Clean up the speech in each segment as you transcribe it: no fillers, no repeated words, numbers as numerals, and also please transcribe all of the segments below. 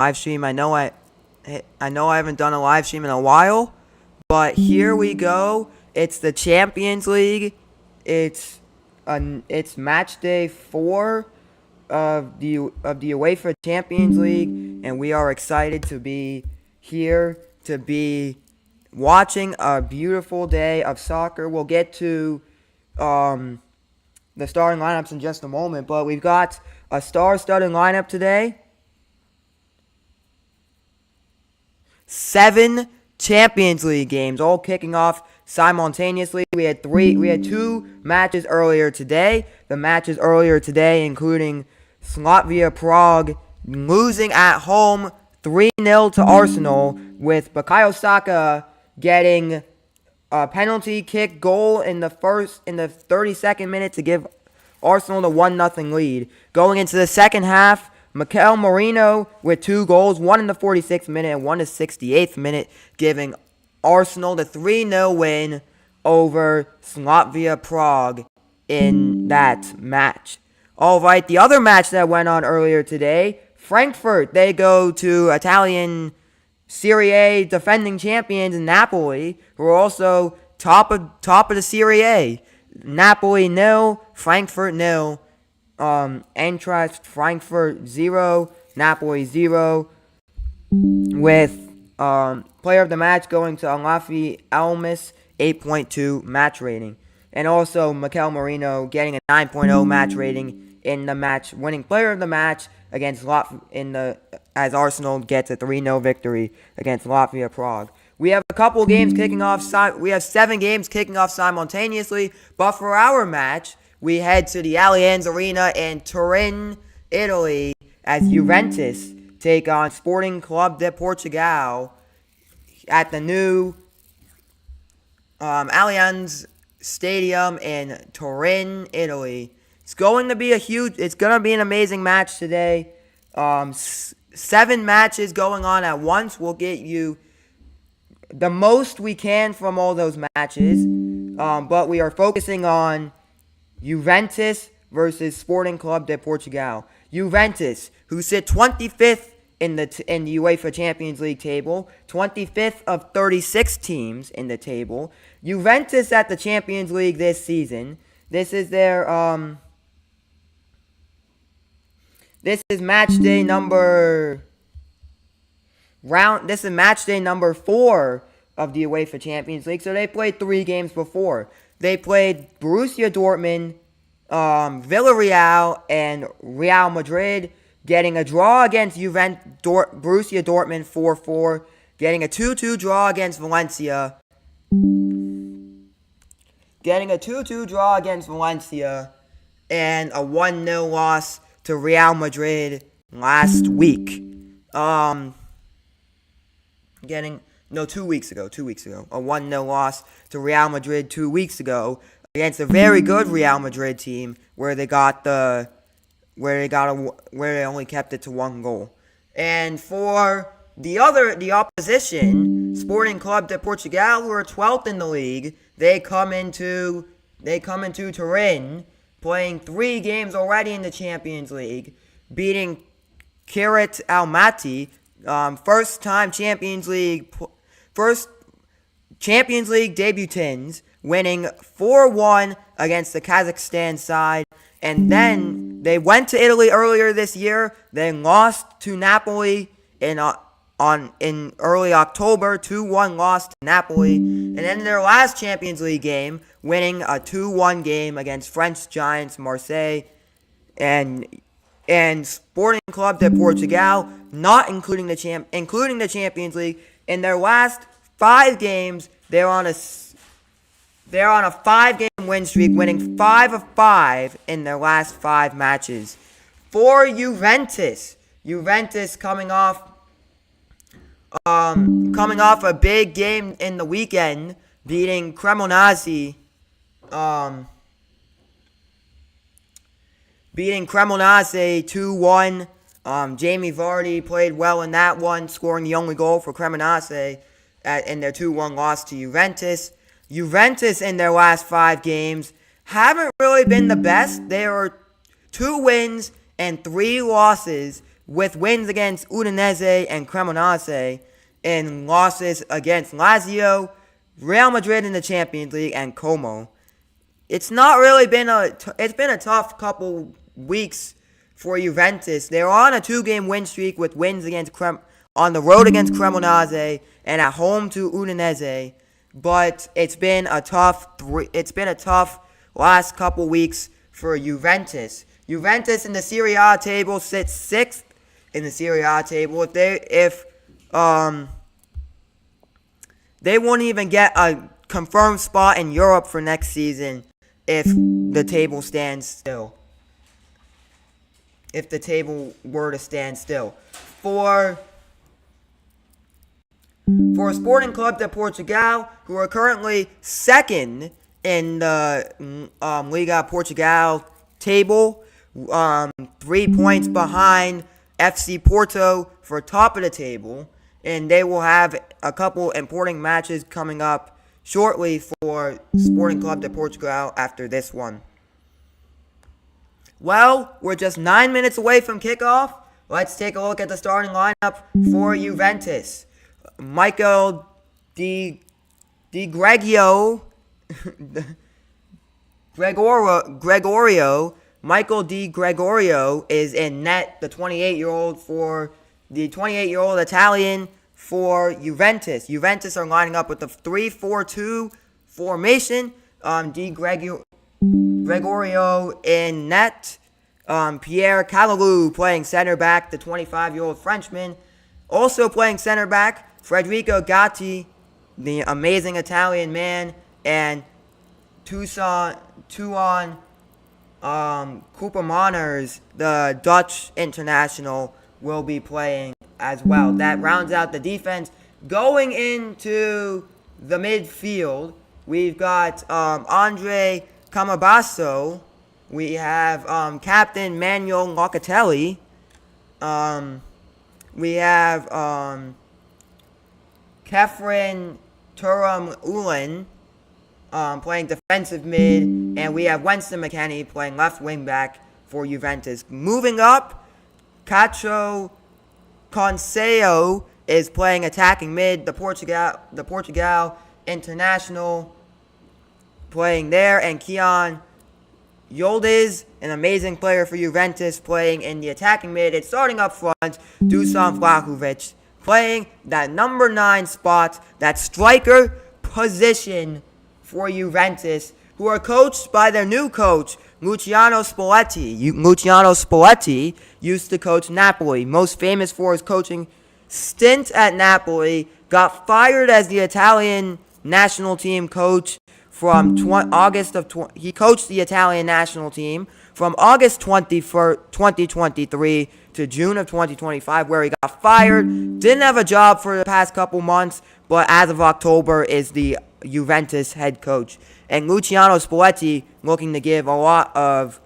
live stream. I know I haven't done a live stream in a while, but here we go. It's the Champions League. It's match day 4 of the UEFA Champions League, and we are excited to be here to be watching a beautiful day of soccer. We'll get to the starting lineups in just a moment, but we've got a star-studded lineup today. 7 Champions League games, all kicking off simultaneously. We had 2 matches earlier today. The matches earlier today, including Slavia Prague losing at home 3-0 to Arsenal, with Bukayo Saka getting a penalty kick goal in the 32nd minute to give Arsenal the 1-0 lead. Going into the second half, Mikel Merino with 2 goals, one in the 46th minute and one in the 68th minute, giving Arsenal the 3-0 win over Slavia Prague in that match. Alright, the other match that went on earlier today, Frankfurt, they go to Italian Serie A defending champions Napoli, who are also top of the Serie A. Napoli 0, Frankfurt 0. Eintracht Frankfurt 0, Napoli 0, with player of the match going to Alafi Almas, 8.2 match rating. And also Mikel Merino getting a 9.0 match rating in the match, winning player of the match against as Arsenal gets a 3-0 victory against Slavia Prague. We have a couple games kicking off. We have 7 games kicking off simultaneously, but for our match, we head to the Allianz Arena in Turin, Italy, as Juventus take on Sporting Club de Portugal at the new Allianz Stadium in Turin, Italy. It's going to be an amazing match today. 7 matches going on at once. We'll get you the most we can from all those matches, but we are focusing on Juventus versus Sporting Club de Portugal. Juventus, who sit 25th in the UEFA Champions League table, 25th of 36 teams in the table. Juventus at the Champions League this season. This is their This is match day number 4 of the UEFA Champions League. So they played 3 games before. They played Borussia Dortmund, Villarreal, and Real Madrid, getting a draw against Borussia Dortmund 4-4, getting a 2-2 draw against Valencia, and a 1-0 loss to Real Madrid last week. 2 weeks ago. A 1-0 loss to Real Madrid 2 weeks ago against a very good Real Madrid team where they only kept it to 1 goal. And for the opposition, Sporting Club de Portugal, who are 12th in the league, they come into Turin, playing 3 games already in the Champions League, beating Kirit Almaty, first Champions League debutants, winning 4-1 against the Kazakhstan side. And then they went to Italy earlier this year. They lost to Napoli in early October, 2-1 loss to Napoli. And then their last Champions League game, winning a 2-1 game against French giants Marseille. And Sporting Club de Portugal, not including the Champions League, in their last 5 games, they're on a 5-game win streak, winning 5 of 5 in their last 5 matches. For Juventus coming off a big game in the weekend, beating Cremonese 2-1. Jamie Vardy played well in that one, scoring the only goal for Cremonese in their 2-1 loss to Juventus. Juventus in their last 5 games haven't really been the best. They are 2 wins and 3 losses, with wins against Udinese and Cremonese and losses against Lazio, Real Madrid in the Champions League, and Como. It's not really been it's been a tough couple weeks for Juventus. They're on a 2-game win streak with wins against on the road against Cremonese and at home to Udinese. But it's been a tough last couple weeks for Juventus. Juventus in the Serie A table sits 6th in the Serie A table. If they won't even get a confirmed spot in Europe for next season if the table stands still. If the table were to stand still. For Sporting Club de Portugal, who are currently 2nd in the Liga Portugal table, 3 points behind FC Porto for top of the table, and they will have a couple important matches coming up shortly for Sporting Club de Portugal after this one. Well, we're just 9 minutes away from kickoff. Let's take a look at the starting lineup for Juventus. Michael Di Gregorio, Michael Di Gregorio is in net, the 28-year-old Italian for Juventus. Juventus are lining up with the 3-4-2 formation. Di Gregorio in net. Pierre Calulu playing center back, the 25-year-old Frenchman. Also playing center back, Federico Gatti, the amazing Italian man, and Tuan Koopmeiners, the Dutch international, will be playing as well. That rounds out the defense. Going into the midfield, we've got Andre Camabasso. We have Captain Manuel Locatelli. We have Kefren Turam Ulan playing defensive mid, and we have Winston McKennie playing left wing back for Juventus. Moving up, Cacho Conceição is playing attacking mid. The Portugal international playing there, and Keon Yildiz, an amazing player for Juventus, playing in the attacking mid. It's starting up front, Dusan Vlahovic playing that number 9 spot, that striker position for Juventus, who are coached by their new coach, Luciano Spalletti. Luciano Spalletti used to coach Napoli, most famous for his coaching stint at Napoli, got fired as the Italian national team coach from he coached the Italian national team from August 2023 to June of 2025, where he got fired. Didn't have a job for the past couple months, but as of October is the Juventus head coach. And Luciano Spalletti looking to give a lot of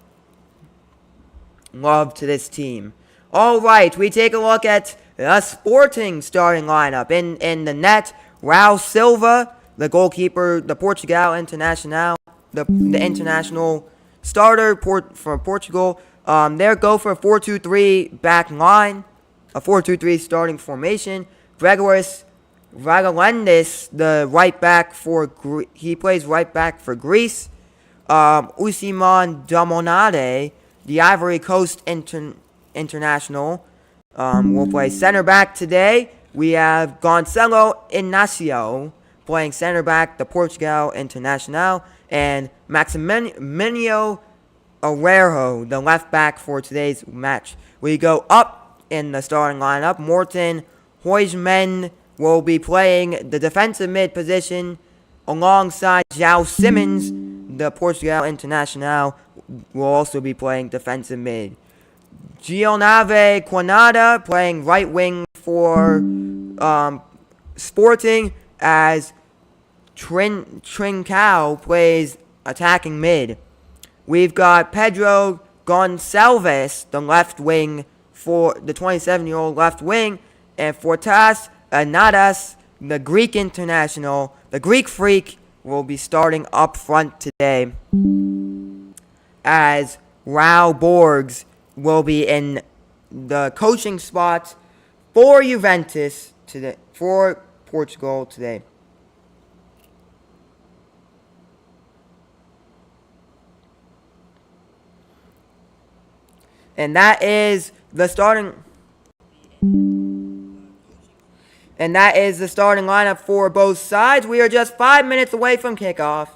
love to this team. All right, we take a look at the Sporting starting lineup. In the net, Raul Silva, the goalkeeper, the Portugal international, the international starter for Portugal. They go for a 4-2-3 back line, a 4-2-3 starting formation. Gregoris Vagalendis, the right back he plays right back for Greece. Ousmane Damonade, the Ivory Coast international, will play center back today. We have Gonçalo Inácio playing center back, the Portugal international, and Maximiliano Araujo, the left back for today's match. We go up in the starting lineup. Morten Huijsen will be playing the defensive mid position alongside João Simmons. The Portugal international will also be playing defensive mid. Gionave Quinada playing right wing for Sporting, as Trincao plays attacking mid. We've got Pedro Gonçalves, the left wing for the 27-year-old left wing, and Fortas Anadas, the Greek international, the Greek freak, will be starting up front today, as Raul Borges will be in the coaching spot for Juventus today, for Portugal today. And that is the starting lineup for both sides. We are just 5 minutes away from kickoff.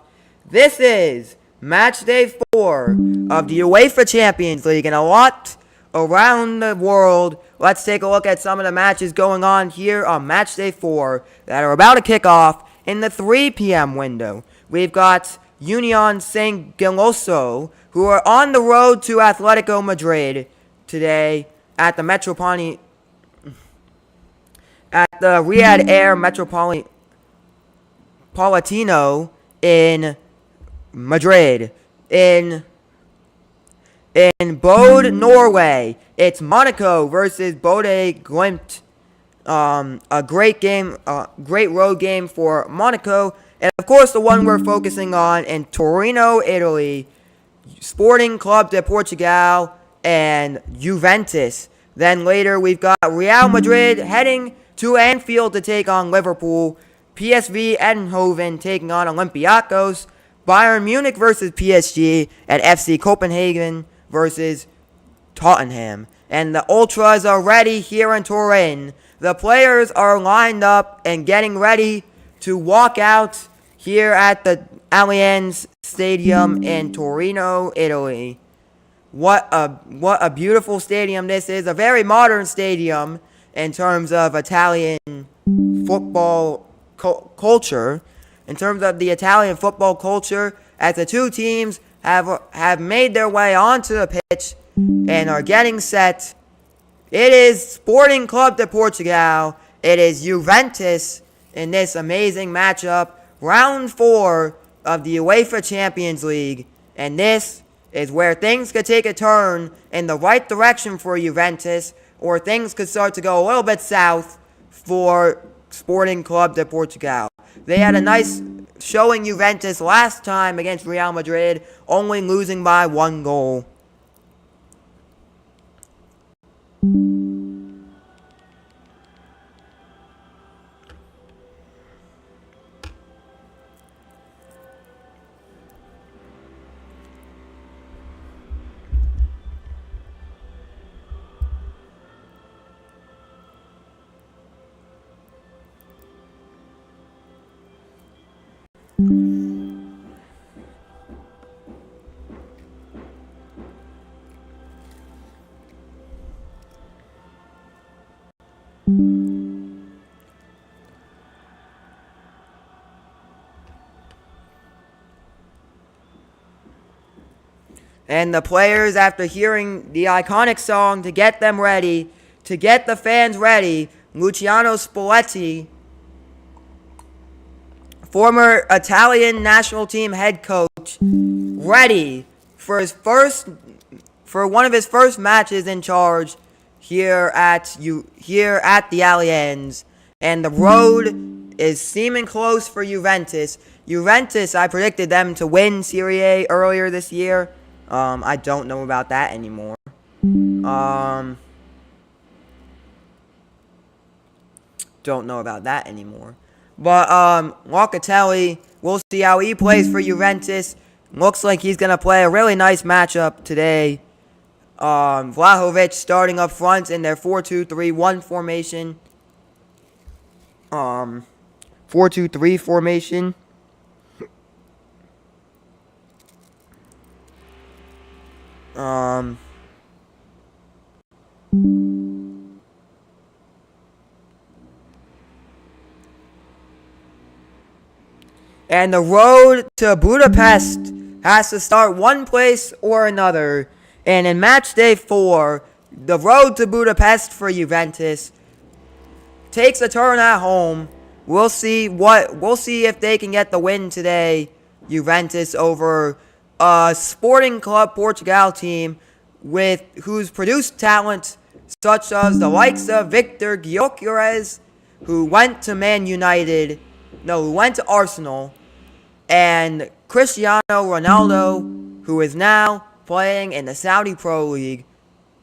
This is match day 4 of the UEFA Champions League, and a lot around the world. Let's take a look at some of the matches going on here on match day 4 that are about to kick off in the 3 p.m. window. We've got Union St. Gilloso, who are on the road to Atletico Madrid today at the Riyadh Air Metropolitano in Madrid. In Bodø, Norway, it's Monaco versus Bodø Glimt. A great game, great road game for Monaco. And of course, the one we're focusing on in Torino, Italy, Sporting Club de Portugal and Juventus. Then later, we've got Real Madrid heading to Anfield to take on Liverpool. PSV Eindhoven taking on Olympiacos. Bayern Munich versus PSG, and FC Copenhagen versus Tottenham. And the Ultras are ready here in Turin. The players are lined up and getting ready to walk out here at the Allianz Stadium in Torino, Italy. What a beautiful stadium this is. A very modern stadium in terms of Italian football culture. In terms of the Italian football culture, as the two teams have made their way onto the pitch and are getting set. It is Sporting Club de Portugal. It is Juventus in this amazing matchup. Round 4 of the UEFA Champions League. And this is where things could take a turn in the right direction for Juventus, or things could start to go a little bit south for Sporting Club de Portugal. They had a nice showing Juventus last time against Real Madrid, only losing by 1 goal. And the players, after hearing the iconic song to get them ready, to get the fans ready, Luciano Spalletti, former Italian national team head coach, ready for one of his first matches in charge here at the Allianz. And the road is seeming close for Juventus. Juventus, I predicted them to win Serie A earlier this year. I don't know about that anymore. Don't know about that anymore. But, Locatelli, we'll see how he plays for Juventus. Looks like he's going to play a really nice matchup today. Vlahovic starting up front in their 4-2-3-1 formation. 4-2-3 formation. And the road to Budapest has to start one place or another. And in match day 4, the road to Budapest for Juventus takes a turn at home. We'll see if they can get the win today, Juventus, over a Sporting Club Portugal team who's produced talent such as the likes of Victor Gyökeres, who went to who went to Arsenal, and Cristiano Ronaldo, who is now playing in the Saudi Pro League.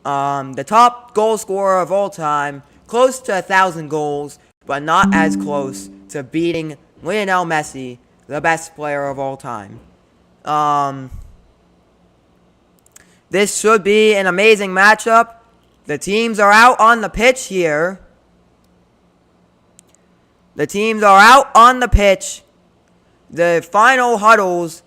The top goal scorer of all time, close to 1,000 goals, but not as close to beating Lionel Messi, the best player of all time. This should be an amazing matchup. The teams are out on the pitch here. The teams are out on the pitch. The final huddles.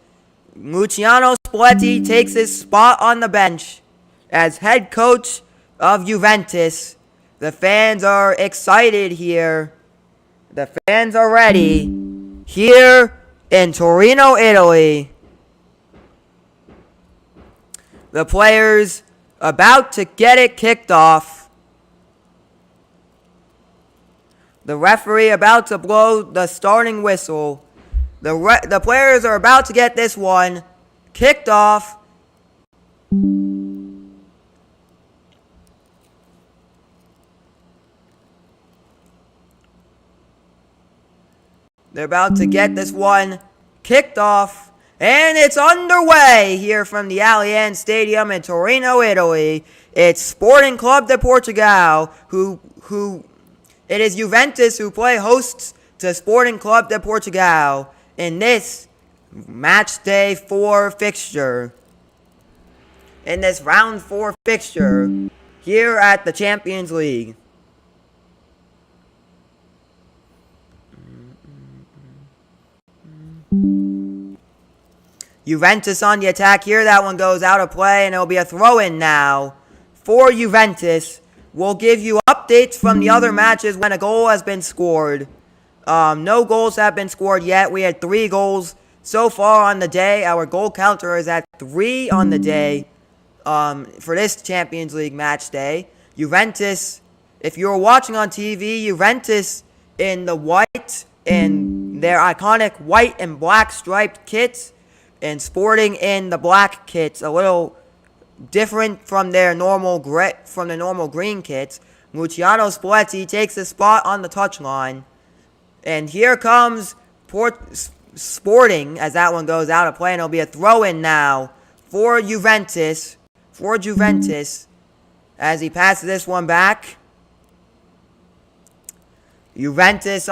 Luciano Spalletti takes his spot on the bench as head coach of Juventus. The fans are excited here. The fans are ready. Here in Torino, Italy. The players about to get it kicked off. The referee about to blow the starting whistle. The players are about to get this one kicked off. They're about to get this one kicked off. And it's underway here from the Allianz Stadium in Torino, Italy. It's Sporting Club de Portugal it is Juventus who play hosts to Sporting Club de Portugal in this match day 4 fixture. In this round 4 fixture here at the Champions League. Juventus on the attack here. That one goes out of play, and it'll be a throw-in now for Juventus. We'll give you updates from the other matches when a goal has been scored. No goals have been scored yet. We had 3 goals so far on the day. Our goal counter is at 3 on the day for this Champions League match day. Juventus, if you're watching on TV, Juventus in the white and their iconic white and black striped kits, and Sporting in the black kits, a little different from their normal green kits. Luciano Spalletti takes a spot on the touchline, and here comes Sporting as that one goes out of play, and it'll be a throw-in now for Juventus. As he passes this one back. Juventus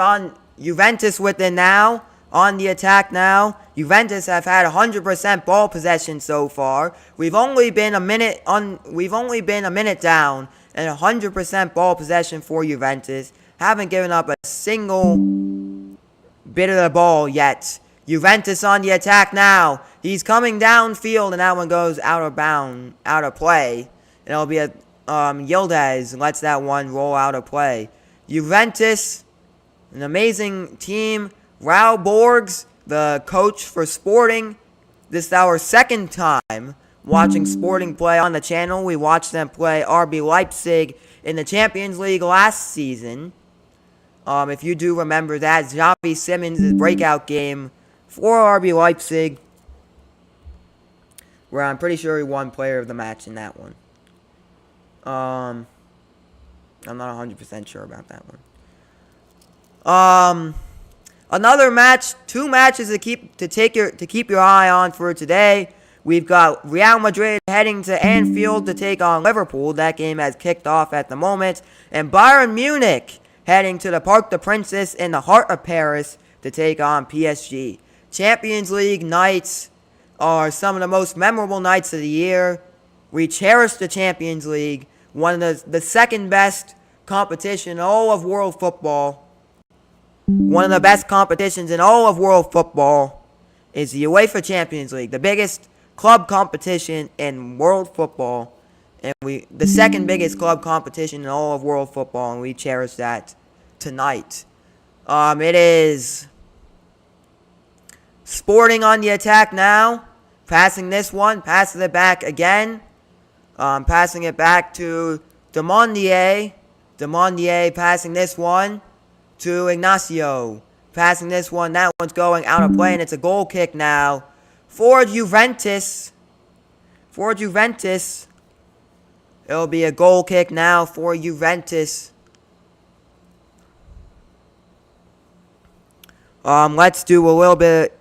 with it now. On the attack now. Juventus have had 100% ball possession so far. We've only been a minute down and 100% ball possession for Juventus. Haven't given up a single bit of the ball yet. Juventus on the attack now. He's coming downfield, and that one goes out of play. And it'll be a Yildiz lets that one roll out of play. Juventus, an amazing team. Raul Borgs, the coach for Sporting. This is our second time watching Sporting play on the channel. We watched them play RB Leipzig in the Champions League last season. If you do remember that, Xavi Simons' breakout game for RB Leipzig, where I'm pretty sure he won player of the match in that one. I'm not 100% sure about that one. Another match, 2 matches to keep your eye on for today. We've got Real Madrid heading to Anfield to take on Liverpool. That game has kicked off at the moment. And Bayern Munich heading to the Parc des Princes in the heart of Paris to take on PSG. Champions League nights are some of the most memorable nights of the year. We cherish the Champions League, one of the second best competition in all of world football. One of the best competitions in all of world football is the UEFA Champions League, the biggest club competition in world football, and the second biggest club competition in all of world football, and we cherish that tonight. It is Sporting on the attack now, passing this one, passes it back again, passing it back to Demondier. Demondier passing this one to Ignacio. Passing this one. That one's going out of play, and it's a goal kick now for Juventus. It'll be a goal kick now for Juventus. Let's do a little bit.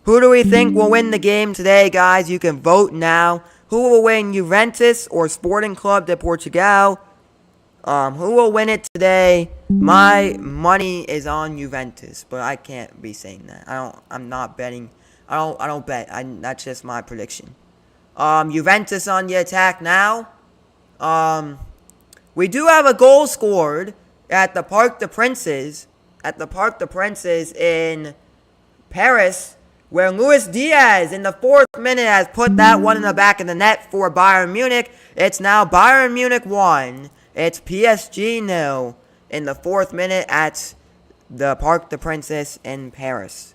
Who do we think will win the game today, guys? You can vote now. Who will win, Juventus or Sporting Club de Portugal? Who will win it today? My money is on Juventus, but I can't be saying that. I'm not betting. I don't bet. That's just my prediction. Juventus on the attack now. We do have a goal scored at the Parc des Princes. At the Parc des Princes in Paris, where Luis Diaz in the 4th minute has put that one in the back of the net for Bayern Munich. It's now Bayern Munich 1. It's PSG 0 in the 4th minute at the Parc des Princes in Paris.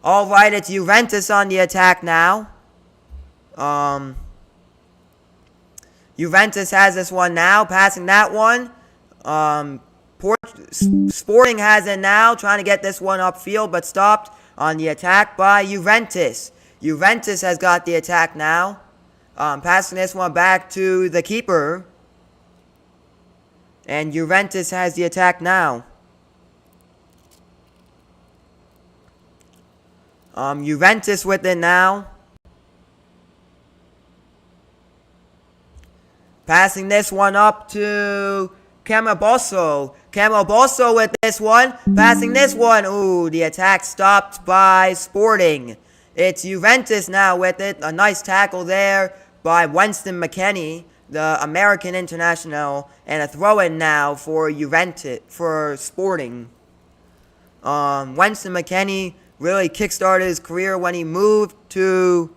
Alright, it's Juventus on the attack now. Juventus has this one now, passing that one. Sporting has it now, trying to get this one upfield, but stopped on the attack by Juventus. Juventus has got the attack now. Passing this one back to the keeper. And Juventus has the attack now. Juventus with it now. Passing this one up to Camilbosso. Camilbosso with this one. Passing this one. Ooh, the attack stopped by Sporting. It's Juventus now with it. A nice tackle there by Winston McKennie, the American international, and a throw-in now for Juventus, for Sporting. Winston McKennie really kickstarted his career when he moved to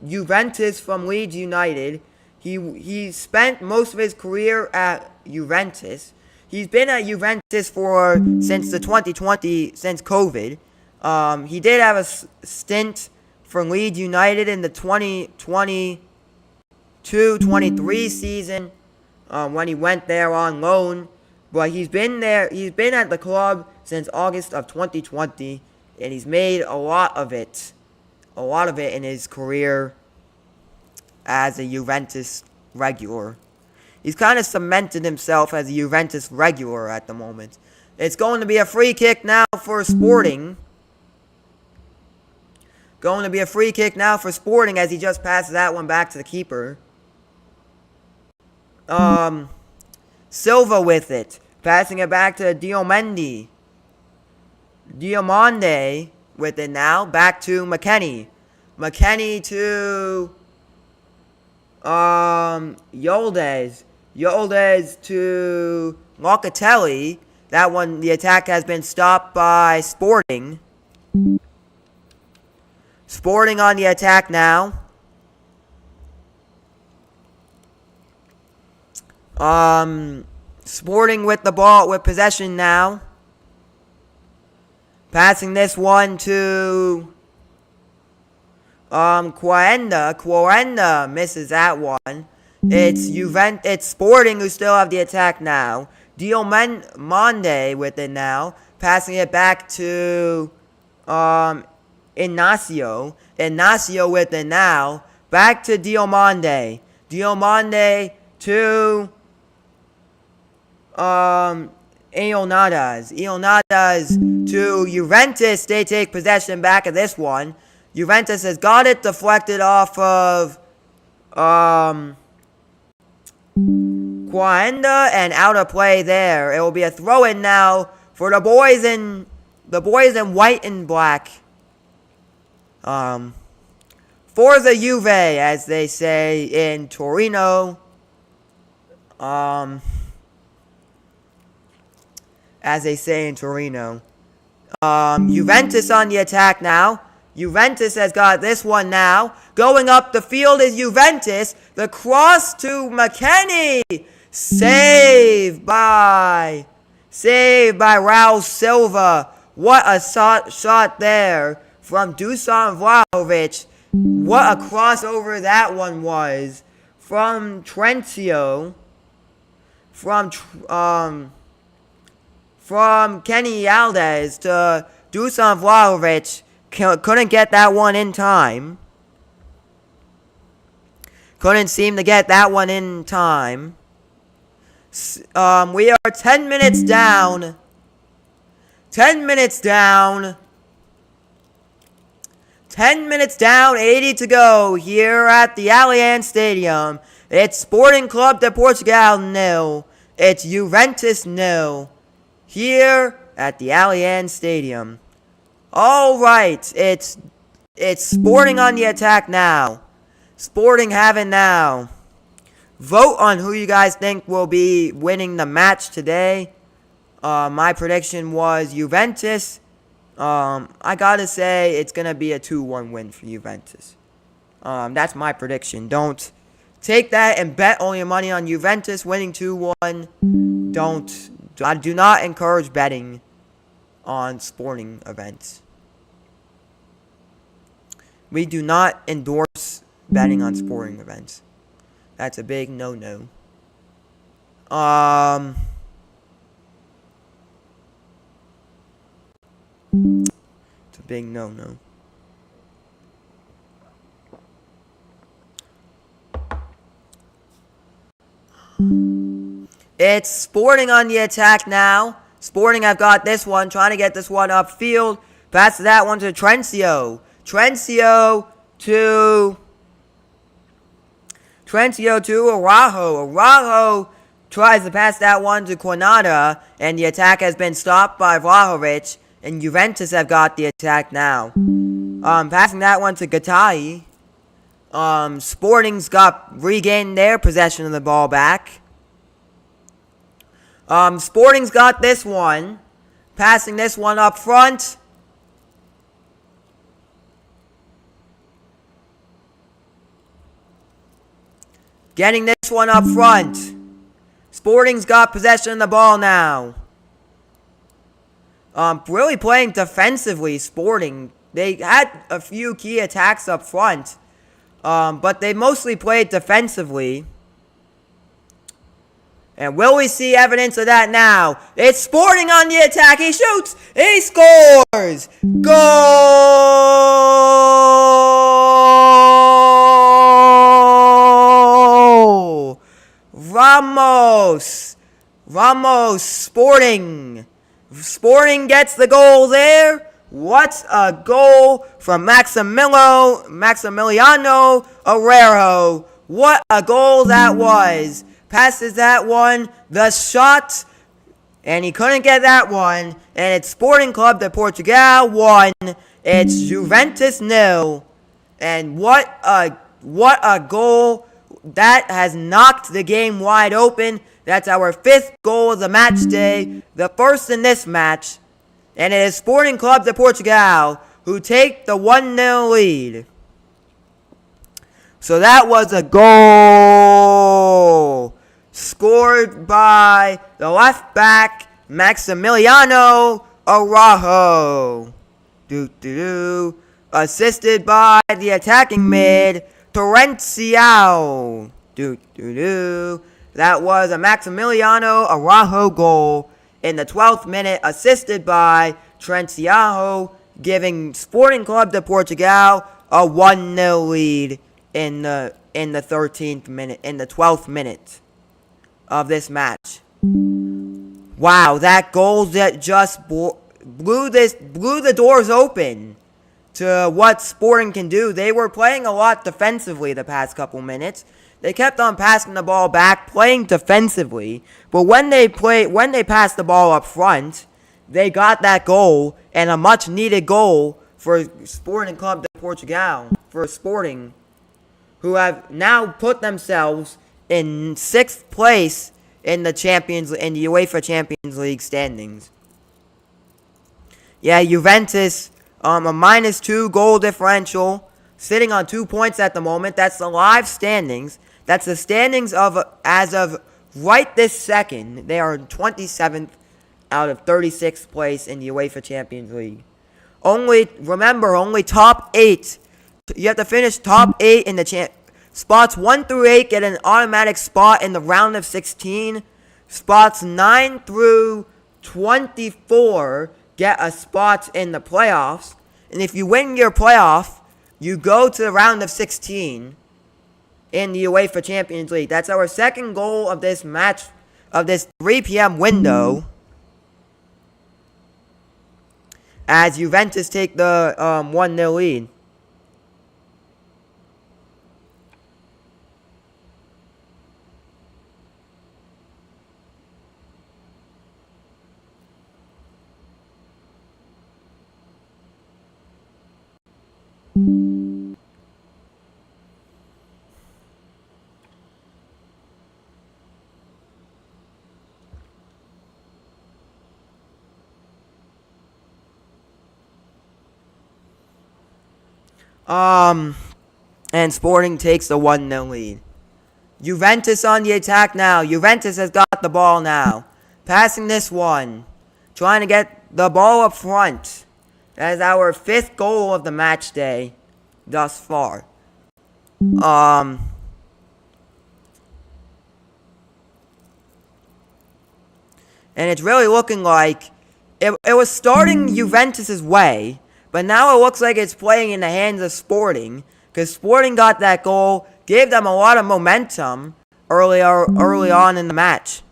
Juventus from Leeds United. He spent most of his career at Juventus. He's been at Juventus since the 2020, since COVID. He did have a stint for Leeds United in the 2022-23 season when he went there on loan. But he's been at the club since August of 2020, and he's made a lot of it in his career as a Juventus regular. He's kind of cemented himself as a Juventus regular at the moment. It's going to be a free kick now for Sporting. Going to be a free kick now for Sporting as he just passes that one back to the keeper. Silva with it. Passing it back to Diomande with it now. Back to McKennie. McKennie to Yildiz. Yildiz to Locatelli. That one, the attack has been stopped by Sporting. Sporting on the attack now. Sporting with the ball, with possession now. Passing this one to Quarenda. Quarenda misses that one. It's Sporting who still have the attack now. Diomande with it now. Passing it back to Ignacio. Ignacio with it now. Back to Diomande. Diomande to Ionadaz. Ionadaz to Juventus. They take possession back of this one. Juventus has got it deflected off of Quarenda and out of play there. It will be a throw-in now for the boys in white and black. Forza Juve, as they say in Torino. Juventus on the attack now. Juventus has got this one now. Going up the field is Juventus. The cross to McKennie. Saved by Raul Silva. What a shot there from Dusan Vlahovic. What a crossover that one was. From Trencio. From Kenny Yildiz to Dusan Vlahovic. Couldn't get that one in time. Couldn't seem to get that one in time. We are 10 minutes down. 10 minutes down. 10 minutes down, 80 to go here at the Allianz Stadium. It's Sporting Club de Portugal 0. It's Juventus 0. Here at the Allianz Stadium. Alright, it's Sporting on the attack now. Sporting have it now. Vote on who you guys think will be winning the match today. My prediction was Juventus. I gotta say, it's gonna be a 2-1 win for Juventus. That's my prediction. Don't take that and bet all your money on Juventus winning 2-1. I do not encourage betting on sporting events. We do not endorse betting on sporting events. That's a big no-no. It's a big no-no. It's Sporting on the attack now. Sporting, I've got this one. Trying to get this one upfield. Pass that one to Trencio. Trencio to Araujo. Araujo tries to pass that one to Quinada. And the attack has been stopped by Vlahovic. And Juventus have got the attack now. Passing that one to Gatai. Sporting's got regained their possession of the ball back. Sporting's got this one. Passing this one up front. Getting this one up front. Sporting's got possession of the ball now. Really playing defensively, Sporting. They had a few key attacks up front. But they mostly played defensively. And will we see evidence of that now? It's Sporting on the attack. He shoots. He scores. Goal. Ramos. Sporting. Sporting gets the goal there. What a goal from Maximiliano Herrero. What a goal that was. Passes that one, the shot, and he couldn't get that one. And it's Sporting Club de Portugal 1. It's Juventus 0. And what a goal. That has knocked the game wide open. That's our 5th goal of the match day. The first in this match. And it is Sporting Club de Portugal who take the 1-0 lead. So that was a goal scored by the left back, Maximiliano Araujo. Assisted by the attacking mid, Terencio. That was a Maximiliano Araujo goal in the 12th minute, assisted by Terencio, giving Sporting Club de Portugal a 1-0 lead in the 13th minute, in the 12th minute of this match. Wow, that goal that just blew the doors open to what Sporting can do. They were playing a lot defensively the past couple minutes. They kept on passing the ball back, playing defensively. But when they passed the ball up front, they got that goal, and a much needed goal for Sporting Club de Portugal, for Sporting, who have now put themselves in 6th place in the UEFA Champions League standings. Yeah, Juventus, a -2 goal differential, sitting on 2 points at the moment. That's the live standings. That's the standings as of right this second. They are 27th out of 36th place in the UEFA Champions League. Only top 8. You have to finish top 8 in the spots 1 through 8 get an automatic spot in the round of 16. Spots 9 through 24 get a spot in the playoffs. And if you win your playoff, you go to the round of 16 in the UEFA Champions League. That's our second goal of this match, of this 3 p.m. window. as Juventus take the 1-0 lead. And Sporting takes the 1-0 lead. Juventus on the attack now. Juventus has got the ball now. Passing this one. Trying to get the ball up front. That is our 5th goal of the match day thus far. And it's really looking like it was starting Juventus' way, but now it looks like it's playing in the hands of Sporting, because Sporting got that goal, gave them a lot of momentum early on in the match.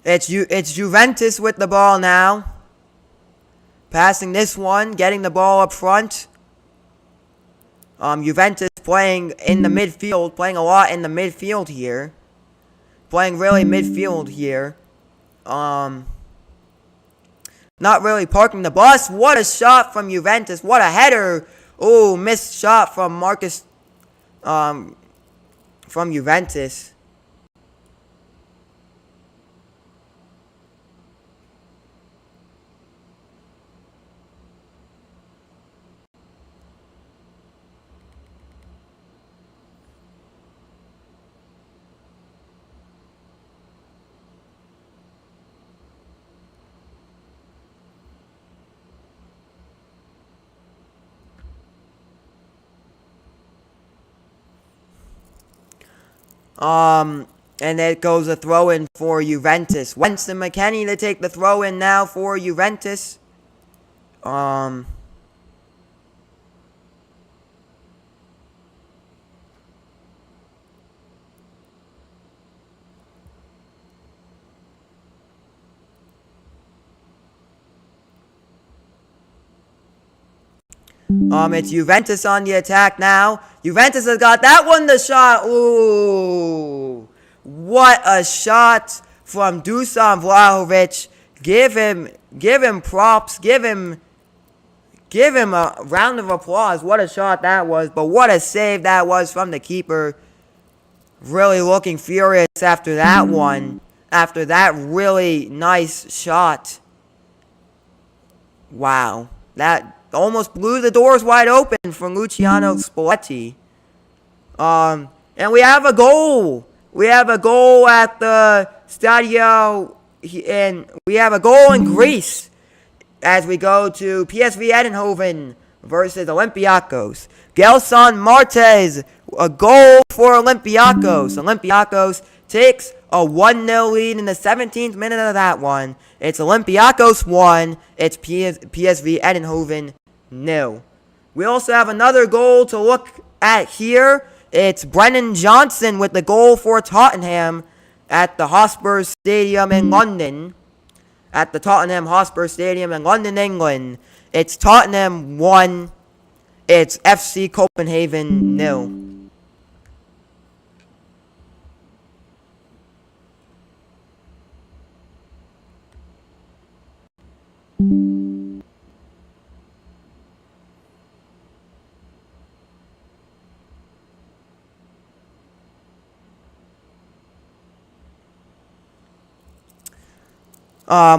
It's Juventus with the ball now. Passing this one, getting the ball up front. Juventus playing in the midfield, playing a lot in the midfield here. Playing really midfield here. Not really parking the bus. What a shot from Juventus. What a header. Oh, missed shot from Marcus, from Juventus. And it goes a throw-in for Juventus. Winston McKennie to take the throw-in now for Juventus. It's Juventus on the attack now. Juventus has got that one, the shot. Ooh. What a shot from Dusan Vlahovic. Give him props. Give him a round of applause. What a shot that was. But what a save that was from the keeper. Really looking furious after that one. After that really nice shot. Wow. That almost blew the doors wide open for Luciano Spalletti. And we have a goal. We have a goal at the Stadio, and we have a goal in Greece as we go to PSV Eindhoven versus Olympiacos. Gelson Martes, a goal for Olympiacos. Olympiacos takes a 1-0 lead in the 17th minute of that one. It's Olympiacos 1, it's PSV Eindhoven 0. We also have another goal to look at here. It's Brennan Johnson with the goal for Tottenham at the Hotspur Stadium in London. At the Tottenham Hotspur Stadium in London, England. It's Tottenham 1. It's FC Copenhagen 0.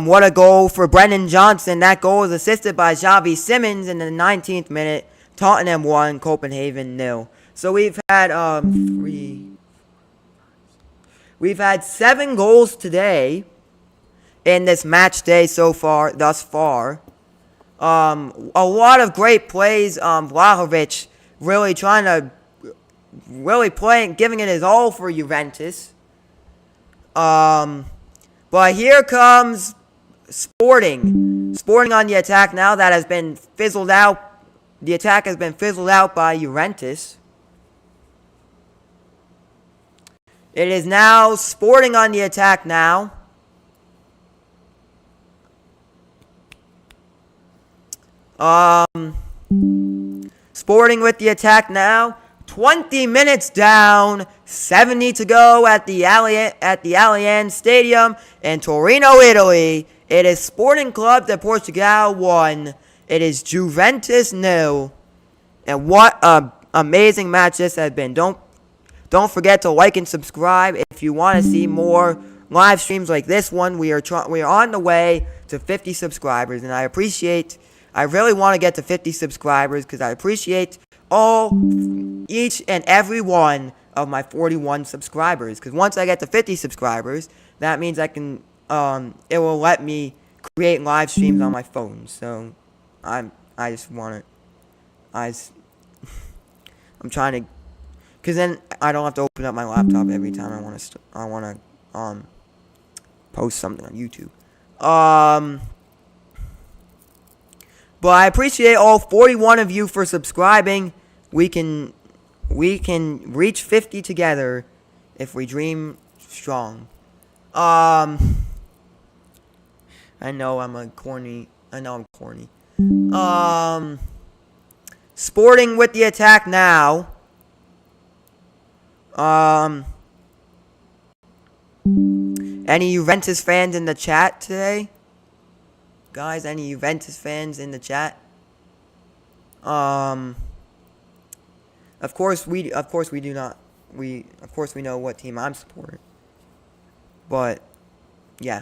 What a goal for Brennan Johnson. That goal was assisted by Xavi Simons in the 19th minute. Tottenham 1, Copenhagen 0. So we've had we've had 7 goals today in this match day thus far. A lot of great plays. Vlahovic really playing, giving it his all for Juventus. But here comes Sporting. Sporting on the attack now. That has been fizzled out The attack has been fizzled out by Juventus. It is now Sporting on the attack now. Sporting with the attack now. 20 minutes down. 70 to go at the Allianz Stadium in Torino, Italy. It is Sporting Club de Portugal 1. It is Juventus 0. And what a amazing match this has been. Don't forget to like and subscribe if you want to see more live streams like this one. We are on the way to 50 subscribers, and I really want to get to 50 subscribers because I appreciate each and every one of my 41 subscribers. Because once I get to 50 subscribers, that means I can it will let me create live streams on my phone. So I'm trying to, because then I don't have to open up my laptop every time I want to post something on YouTube. But I appreciate all 41 of you for subscribing. We can reach 50 together if we dream strong. I know I'm corny. Sporting with the attack now. Any Juventus fans in the chat today? Guys, any Juventus fans in the chat? Of course we do not. Of course we know what team I'm supporting. But yeah.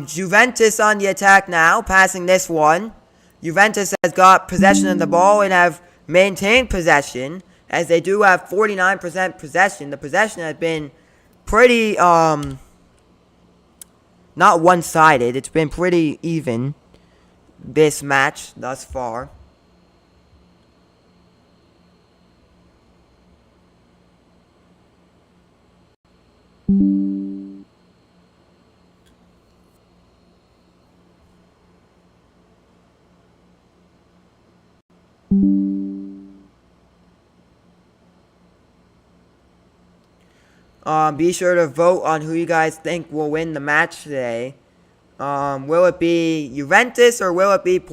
Juventus on the attack now, passing this one. Juventus has got possession of the ball and have maintained possession, as they do have 49% possession. The possession has been pretty, not one-sided. It's been pretty even, this match thus far. Be sure to vote on who you guys think will win the match today. Will it be Juventus or will it be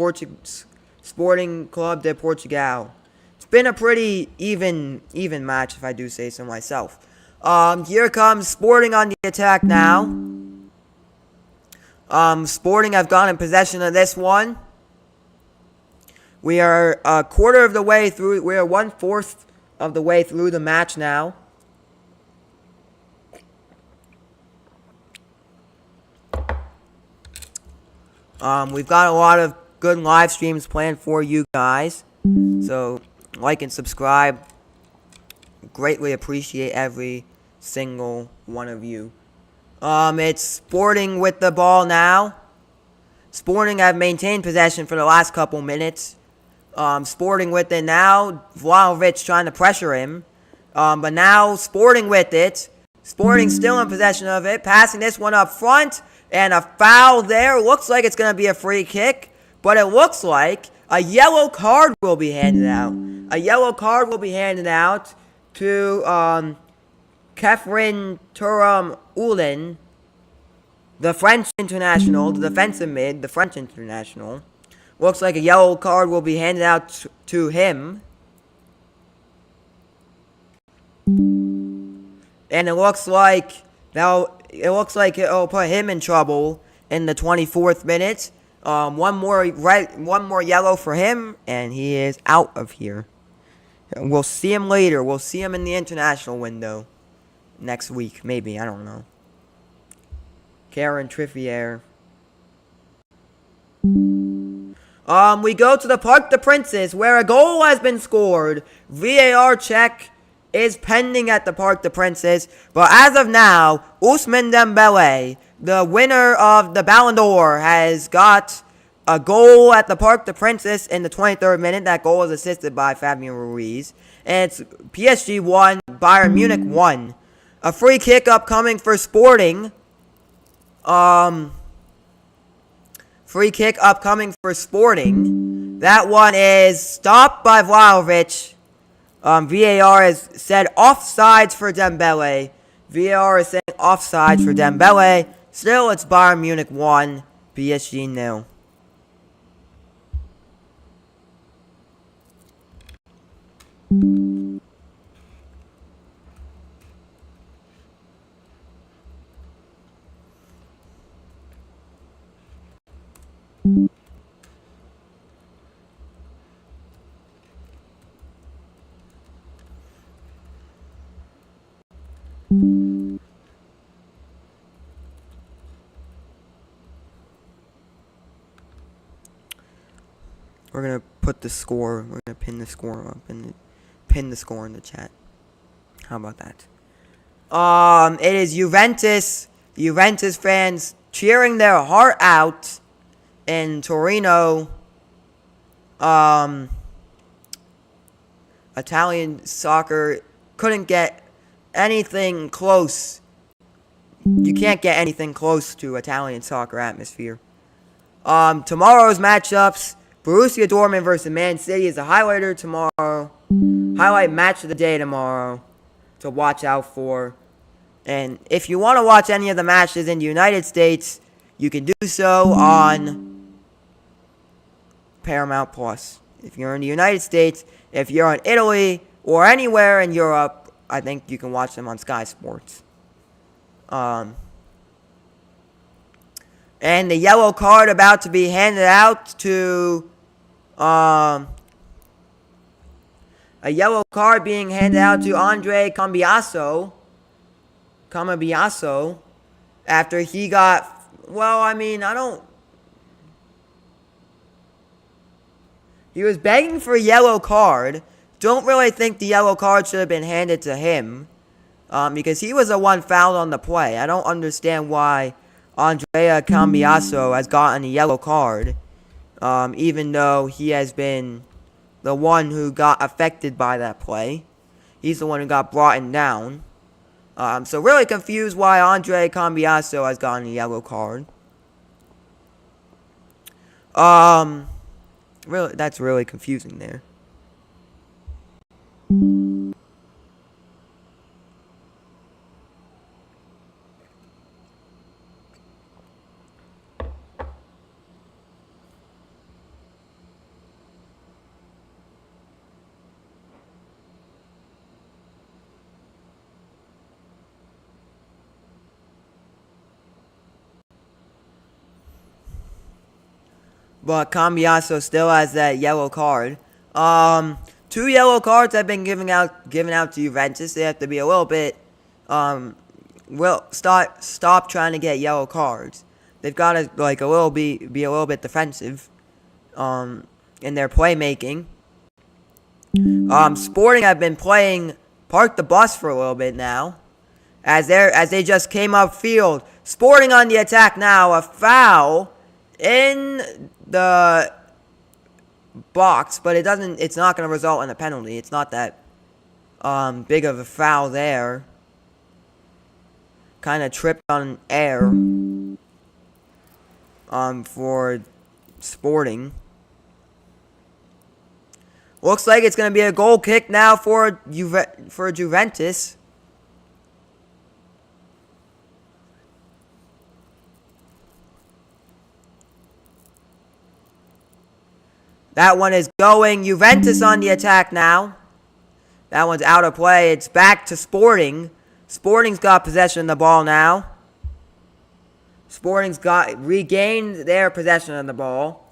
Sporting Club de Portugal? It's been a pretty even match, if I do say so myself. Here comes Sporting on the attack now. Sporting have gone in possession of this one. We are a quarter of the way through. We are 1/4 of the way through the match now. We've got a lot of good live streams planned for you guys. So, like and subscribe. Greatly appreciate every single one of you. It's Sporting with the ball now. Sporting have maintained possession for the last couple minutes. Sporting with it now. Vlahovic trying to pressure him. But now Sporting with it. Sporting still in possession of it. Passing this one up front. And a foul there. Looks like it's going to be a free kick. But it looks like a yellow card will be handed out. A yellow card will be handed out to Kefren Turam Ulen, the French international, the defensive mid, the French international. Looks like a yellow card will be handed out to him. And it looks like it'll put him in trouble in the 24th minute. One more yellow for him, and he is out of here. We'll see him later. We'll see him in the international window next week, maybe. I don't know. Karen Triffier. We go to the Parc des Princes, where a goal has been scored. VAR check is pending at the Parc des Princes. But as of now, Ousmane Dembele, the winner of the Ballon d'Or, has got a goal at the Parc des Princes in the 23rd minute. That goal was assisted by Fabian Ruiz. And it's PSG 1, Bayern Munich 1. A free kick upcoming for Sporting. Free kick upcoming for Sporting. That one is stopped by Vlahovic. VAR has said offsides for Dembele. VAR is saying offsides for Dembele. Still, it's Bayern Munich 1, PSG 0. We're gonna put the score. We're gonna pin the score up and pin the score in the chat. How about that? It is Juventus. Juventus fans cheering their heart out in Torino. Italian soccer couldn't get anything close. You can't get anything close to Italian soccer atmosphere. Tomorrow's matchups. Borussia Dortmund versus Man City is the highlighter tomorrow. Highlight match of the day tomorrow to watch out for. And if you want to watch any of the matches in the United States, you can do so on Paramount Plus. If you're in the United States, if you're in Italy or anywhere in Europe, I think you can watch them on Sky Sports. And the yellow card about to be handed out to a yellow card being handed out to Andre Cambiaso after he got, he was begging for a yellow card. Don't really think the yellow card should have been handed to him, because he was the one fouled on the play. I don't understand why Andrea Cambiaso has gotten a yellow card, even though he has been the one who got affected by that play. He's the one who got brought down. So really confused why Andre Cambiaso has gotten a yellow card. Really, that's really confusing there. But Cambiaso still has that yellow card. 2 yellow cards have been given out to Juventus. They have to be a little bit, stop trying to get yellow cards. They've got to be a little bit defensive, in their playmaking. Sporting have been playing park the bus for a little bit now, as they just came upfield. Sporting on the attack now. A foul in the box, but it's not going to result in a penalty. It's not that big of a foul there. Kind of tripped on air for Sporting. Looks like it's going to be a goal kick now for Juventus. That one is going. Juventus on the attack now. That one's out of play. It's back to Sporting. Sporting's got possession of the ball now. Sporting's regained their possession of the ball.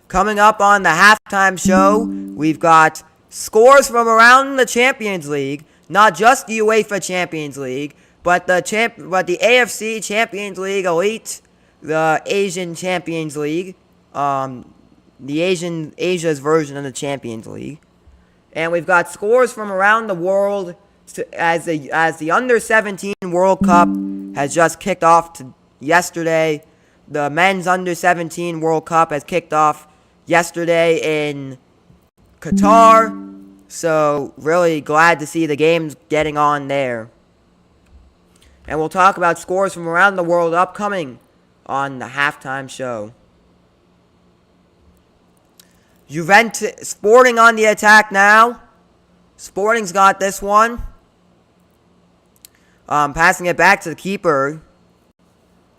Coming up on the halftime show, we've got scores from around the Champions League. Not just the UEFA Champions League, but the AFC Champions League Elite, the Asian Champions League, Asia's version of the Champions League, and we've got scores from around the world as the Under-17 World Cup has just kicked off yesterday. The Men's Under-17 World Cup has kicked off yesterday in Qatar, so really glad to see the games getting on there. And we'll talk about scores from around the world upcoming on the halftime show. Juventus, Sporting on the attack now. Sporting's got this one. Passing it back to the keeper,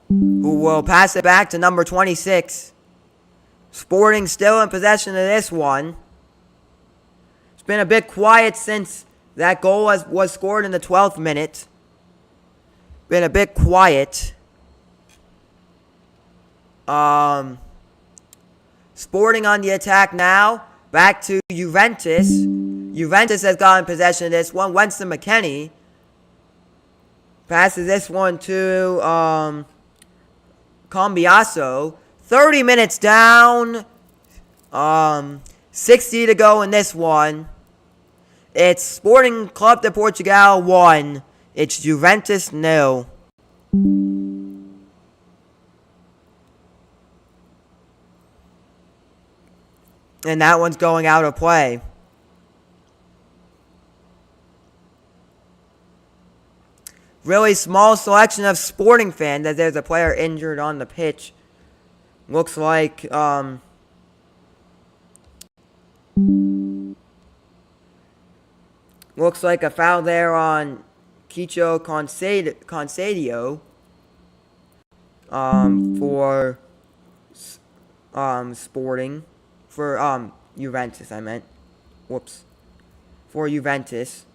who will pass it back to number 26. Sporting still in possession of this one. It's been a bit quiet since that goal was scored in the 12th minute. Been a bit quiet. Sporting on the attack now. Back to Juventus. Juventus has gotten possession of this one. Winston McKennie passes this one to Cambiaso. 30 minutes down. 60 to go in this one. It's Sporting Club de Portugal 1. It's Juventus 0. And that one's going out of play. Really small selection of Sporting fans, as there's a player injured on the pitch. Looks like, looks like a foul there on Quicho Concedio, for, Sporting. For, Juventus, I meant. Whoops. For Juventus.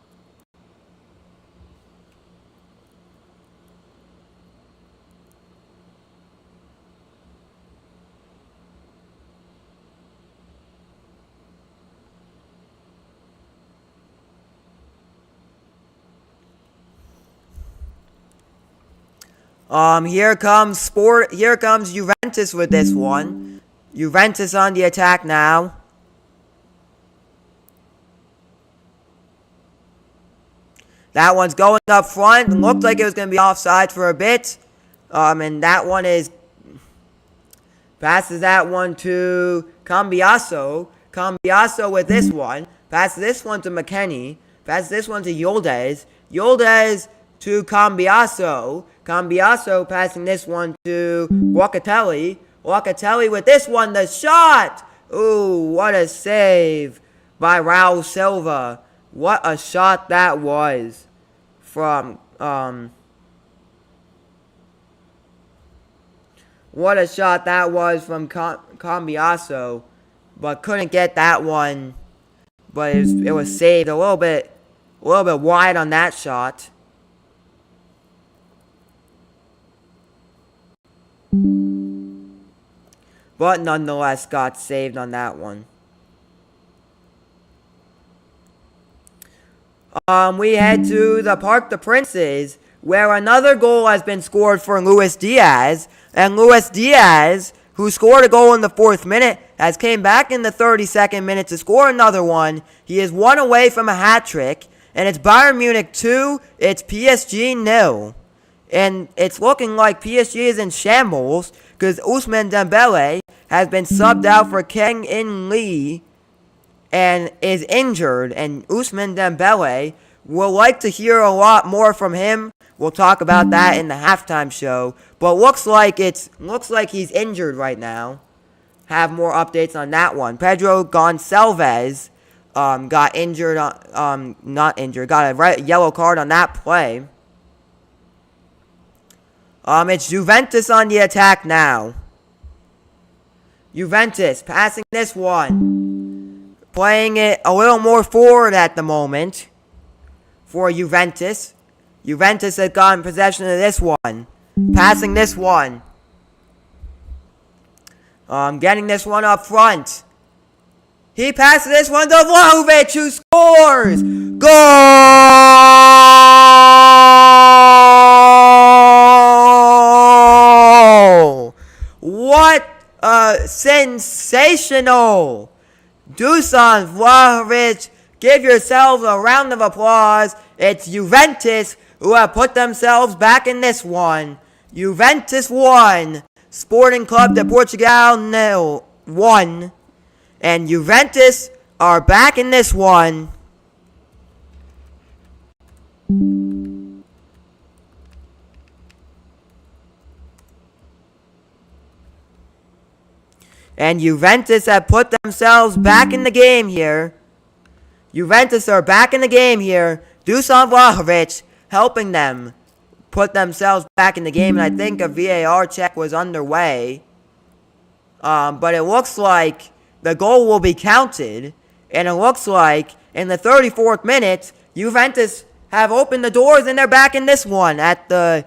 Here comes Juventus with this one. Juventus on the attack now. That one's going up front. Looked like it was going to be offside for a bit. And that one is... Passes that one to Cambiaso. Cambiaso with this one. Passes this one to McKennie. Passes this one to Yildiz. Yildiz to Cambiaso. Cambiaso passing this one to Locatelli. Locatelli with this one, the shot! Ooh, what a save by Raul Silva. What a shot that was from, what a shot that was from Cambiaso. But couldn't get that one. But it was saved a little bit wide on that shot. But nonetheless got saved on that one. We head to the Parc des Princes, where another goal has been scored for Luis Diaz. And Luis Diaz, who scored a goal in the 4th minute, has came back in the 32nd minute to score another one. He is one away from a hat-trick. And it's Bayern Munich 2, it's PSG 0. And it's looking like PSG is in shambles, because Ousmane Dembele has been subbed out for Kang In Lee and is injured. And Ousmane Dembele, will like to hear a lot more from him. We'll talk about that in the halftime show. But looks like he's injured right now. Have more updates on that one. Pedro Gonçalves got injured, got a yellow card on that play. It's Juventus on the attack now. Juventus passing this one. Playing it a little more forward at the moment for Juventus. Juventus has gotten possession of this one. Passing this one. Getting this one up front. He passes this one to Vlahovic, who scores! Goal! What a sensational! Dusan Vlahovic, give yourselves a round of applause. It's Juventus who have put themselves back in this one. Juventus 1, Sporting Club de Portugal 1. And Juventus are back in this one. And Juventus have put themselves back in the game here. Juventus are back in the game here. Dusan Vlahovic helping them put themselves back in the game. And I think a VAR check was underway. But it looks like the goal will be counted. And it looks like in the 34th minute, Juventus have opened the doors and they're back in this one at the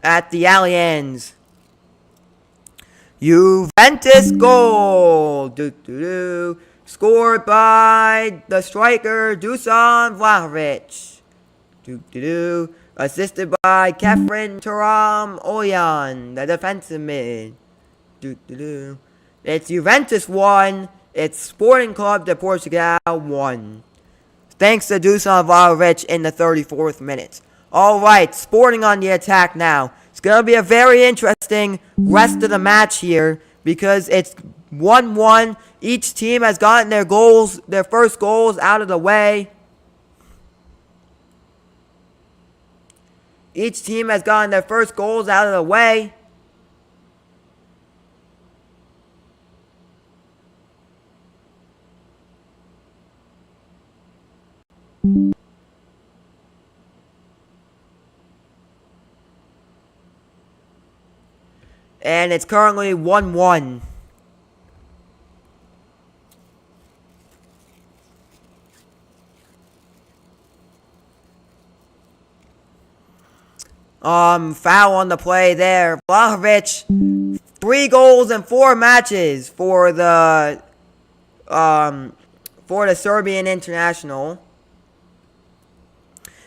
Allianz. Juventus goal! Scored by the striker Dusan Vlahovic. Assisted by Kefren Turam Olyan, the defensive mid. It's Juventus 1. It's Sporting Club de Portugal 1. Thanks to Dusan Vlahovic in the 34th minute. Alright, Sporting on the attack now. It's going to be a very interesting rest of the match here because it's 1-1. Each team has gotten their first goals out of the way. Each team has gotten their first goals out of the way. And it's currently 1-1. Foul on the play there. Vlahovic, 3 goals in 4 matches for the Serbian international.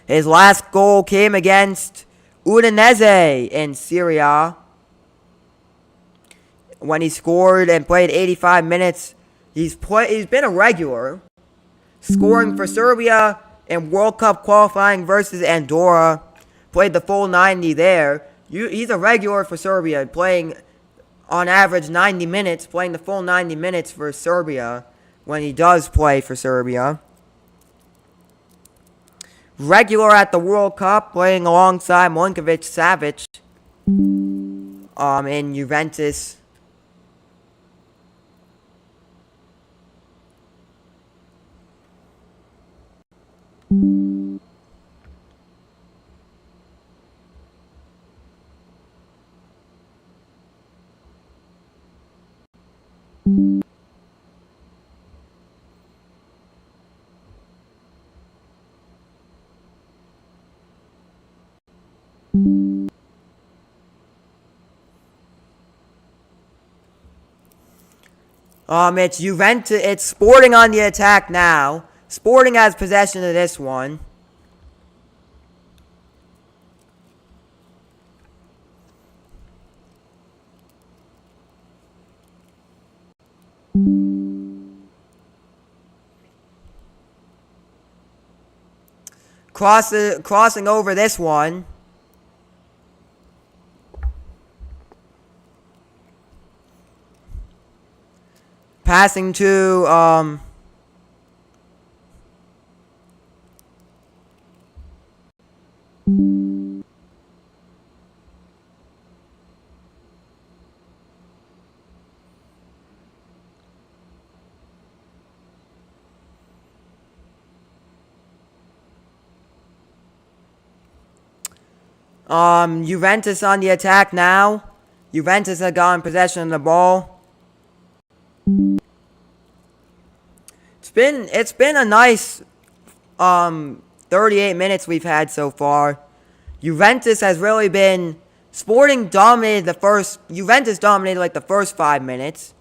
His last goal came against Udinese in Syria when he scored and played 85 minutes. He's been a regular, scoring for Serbia in World Cup qualifying versus Andorra. Played the full 90 there. He's a regular for Serbia, playing on average 90 minutes, playing the full 90 minutes for Serbia when he does play for Serbia. Regular at the World Cup, playing alongside Milinkovic-Savic in Juventus. It's Juventus. It's Sporting on the attack now. Sporting has possession of this one. Crossing over this one. Passing to Juventus on the attack now. Juventus have gotten possession of the ball. It's been a nice 38 minutes we've had so far. Juventus has really been Sporting dominated Juventus dominated like the first 5 minutes.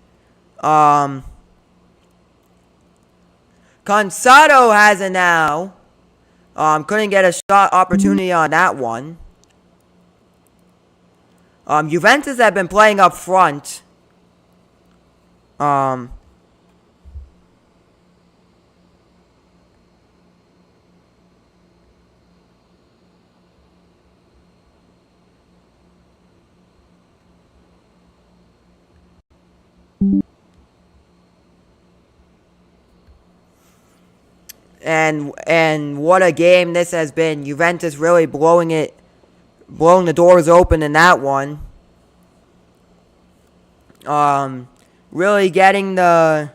Cansado has it now. Couldn't get a shot opportunity on that one. Juventus have been playing up front. And what a game this has been. Juventus really blowing the doors open in that one. really getting the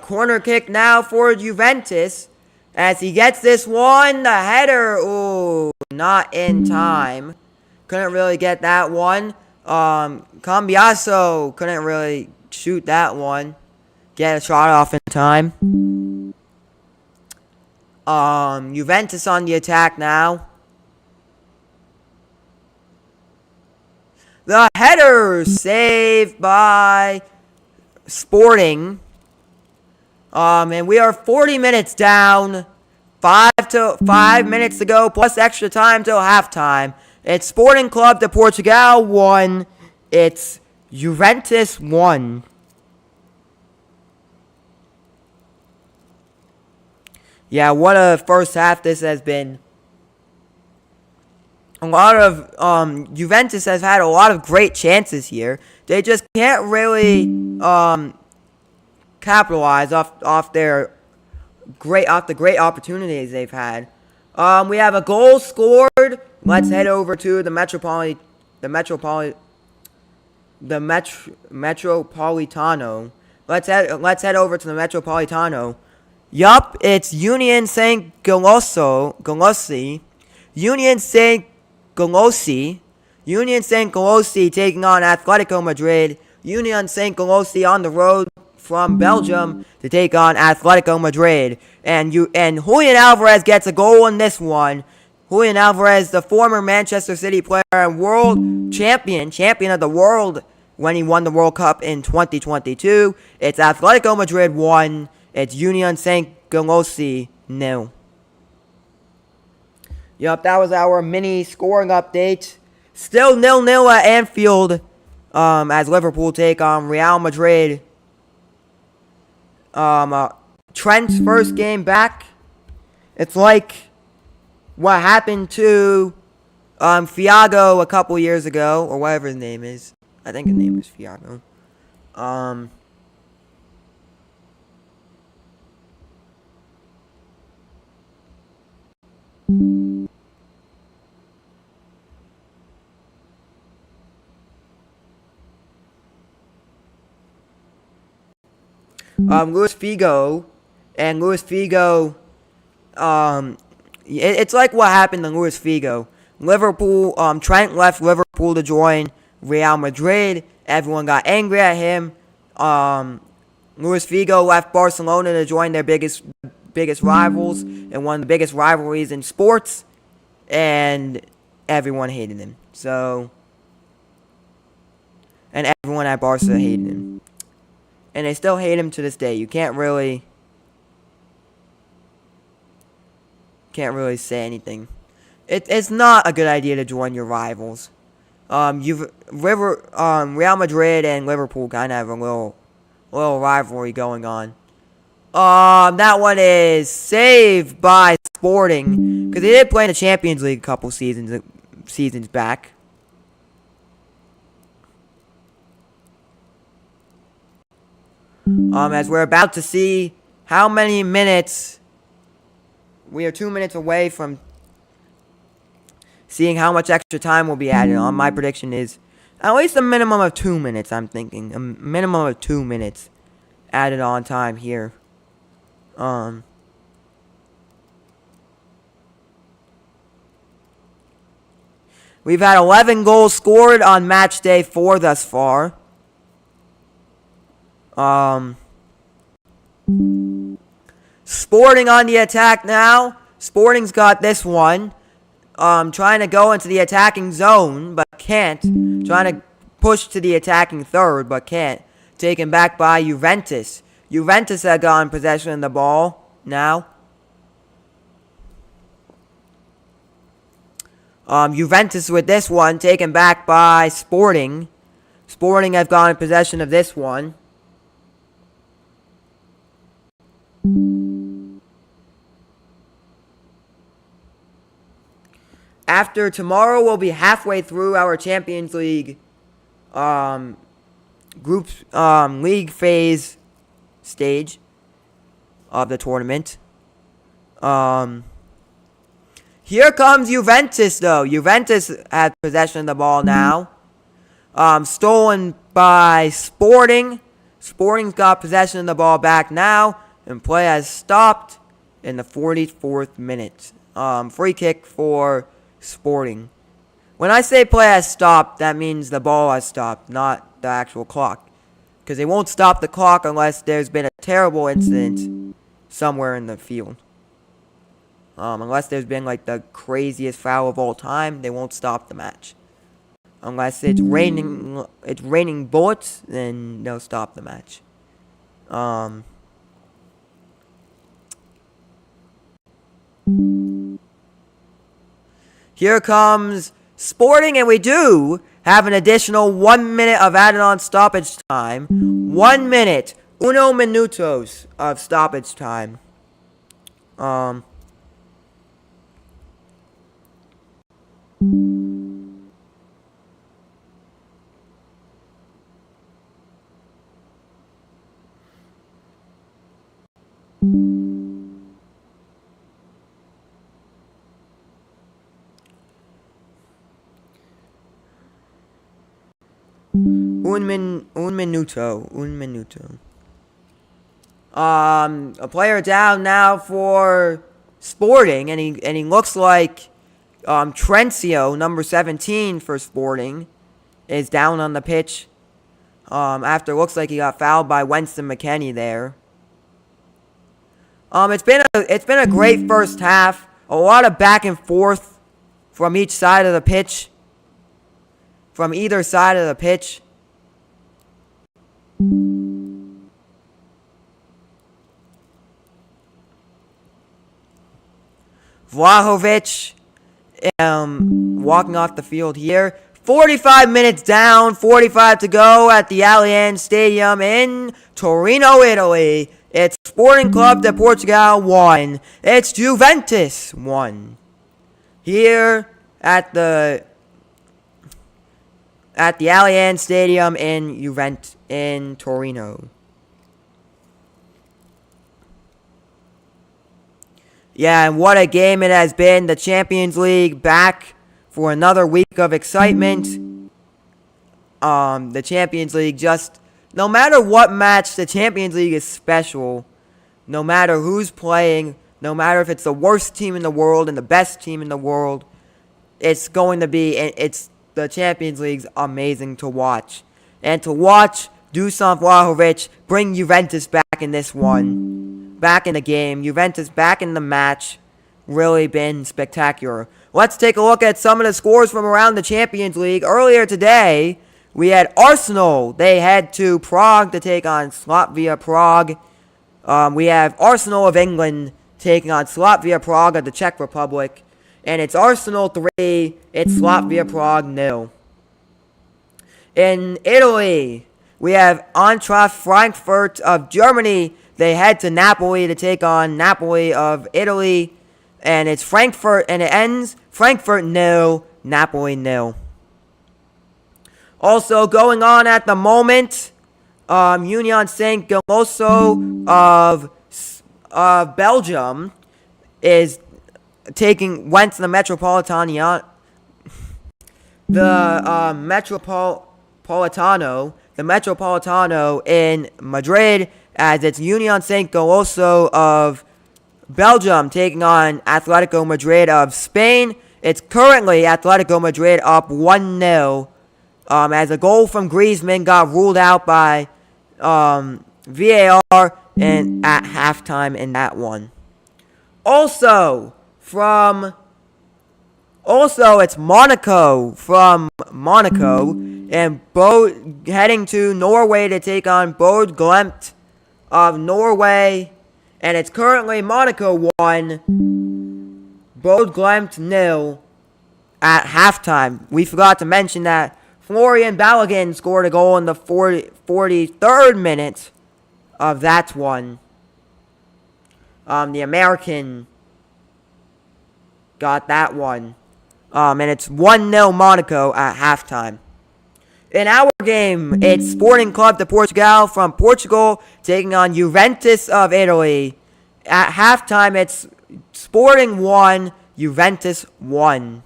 corner kick now for Juventus. As he gets this one, the header, ooh, not in time. Couldn't really get that one. Cambiaso couldn't really shoot that one. Get a shot off in time. Juventus on the attack now. The header saved by Sporting. And we are 40 minutes down. 5 minutes to go, plus extra time till halftime. It's Sporting Club de Portugal 1. It's Juventus 1. Yeah, what a first half this has been. A lot of Juventus has had a lot of great chances here. They just can't really capitalize off the great opportunities they've had. We have a goal scored. Let's head over to the Metropolitano. Let's head over to the Metropolitano. Yup, it's Union St. Golosi. Union St. Golosi taking on Atletico Madrid. Union St. Golosi on the road from Belgium to take on Atletico Madrid. And Julian Alvarez gets a goal in this one. Julian Alvarez, the former Manchester City player and world champion of the world when he won the World Cup in 2022. It's Atletico Madrid 1. It's Union St. Golosi 0. Yup, that was our mini scoring update. Still 0-0 at Anfield as Liverpool take on Real Madrid. Trent's first game back. It's like what happened to Thiago a couple years ago, or whatever his name is. I think his name is Thiago. Luis Figo, it's like what happened to Luis Figo. Liverpool, Trent left Liverpool to join Real Madrid. Everyone got angry at him. Luis Figo left Barcelona to join their biggest rivals and one of the biggest rivalries in sports, and everyone hated him. And everyone at Barca hated him. And they still hate him to this day. You can't really say anything. It's not a good idea to join your rivals. Real Madrid and Liverpool kind of have a little rivalry going on. That one is saved by Sporting because they did play in the Champions League a couple seasons back. As we're about to see how many minutes. We are 2 minutes away from seeing how much extra time will be added on. My prediction is at least a minimum of 2 minutes, I'm thinking. A minimum of 2 minutes added on time here. We've had 11 goals scored on match day 4 thus far. Sporting on the attack now. Sporting's got this one. Trying to go into the attacking zone, but can't. Trying to push to the attacking third, but can't. Taken back by Juventus. Juventus had gotten possession of the ball now. Juventus with this one, taken back by Sporting. Sporting have gotten possession of this one. After tomorrow, we'll be halfway through our Champions League league phase stage of the tournament. Here comes Juventus, though. Juventus has possession of the ball now. Stolen by Sporting. Sporting's got possession of the ball back now. And play has stopped in the 44th minute. Free kick for Sporting. When I say play has stopped, that means the ball has stopped, not the actual clock. Because they won't stop the clock unless there's been a terrible incident somewhere in the field. Unless there's been like the craziest foul of all time, they won't stop the match. Unless it's raining bullets, then they'll stop the match. Here comes Sporting, and we do have an additional 1 minute of added on stoppage time. 1 minute, uno minutos of stoppage time. Un minuto. A player down now for Sporting, and he looks like Trencio, number 17 for Sporting, is down on the pitch. After it looks like he got fouled by Winston McKennie there. It's been a great first half. A lot of back and forth from each side of the pitch. From either side of the pitch. Vlahovic walking off the field here. 45 minutes down, 45 to go at the Allianz Stadium in Torino, Italy. It's Sporting Club de Portugal 1. It's Juventus 1. Here at the Allianz Stadium in Torino. Yeah, and what a game it has been. The Champions League back for another week of excitement. The Champions League just, no matter what match, the Champions League is special. No matter who's playing, no matter if it's the worst team in the world and the best team in the world, it's going to be, the Champions League's amazing to watch. And to watch Dusan Vlahovic bring Juventus back in this one. Back in the game. Juventus back in the match. Really been spectacular. Let's take a look at some of the scores from around the Champions League. Earlier today, we had Arsenal. They head to Prague to take on Slavia Prague. We have Arsenal of England taking on Slavia Prague of the Czech Republic. And it's Arsenal 3, it's Slavia Prague 0. In Italy, we have Eintracht Frankfurt of Germany. They head to Napoli to take on Napoli of Italy. And it's Frankfurt, and it ends Frankfurt 0, Napoli 0. Also going on at the moment, Union Saint-Gilloise of Belgium went to the Metropolitano. The Metropolitano in Madrid, as it's Union Saint-Gilloise of Belgium taking on Atletico Madrid of Spain. It's currently Atletico Madrid up 1-0. As a goal from Griezmann got ruled out by VAR and at halftime in that one. Also, it's Monaco from Monaco, and heading to Norway to take on Bodø Glimt of Norway, and it's currently Monaco 1, Bodø Glimt 0 at halftime. We forgot to mention that Florian Balogun scored a goal in the 43rd minute of that one. The American got that one. And it's 1-0 Monaco at halftime. In our game, it's Sporting Club de Portugal from Portugal taking on Juventus of Italy. At halftime, it's Sporting 1, Juventus 1.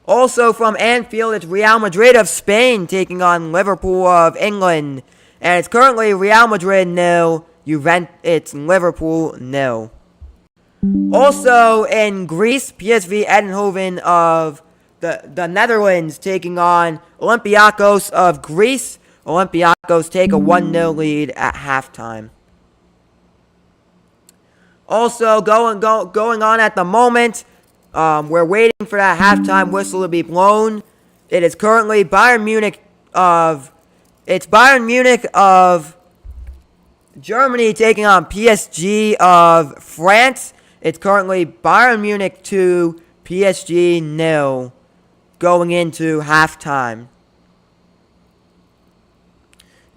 Also from Anfield, it's Real Madrid of Spain taking on Liverpool of England. And it's currently Real Madrid 0, it's Liverpool 0. Also in Greece, PSV Eindhoven of the Netherlands taking on Olympiacos of Greece. Olympiacos take a 1-0 lead at halftime. Also going on at the moment, we're waiting for that halftime whistle to be blown. It is currently Bayern Munich of Germany taking on PSG of France. It's currently Bayern Munich 2, PSG 0 going into halftime.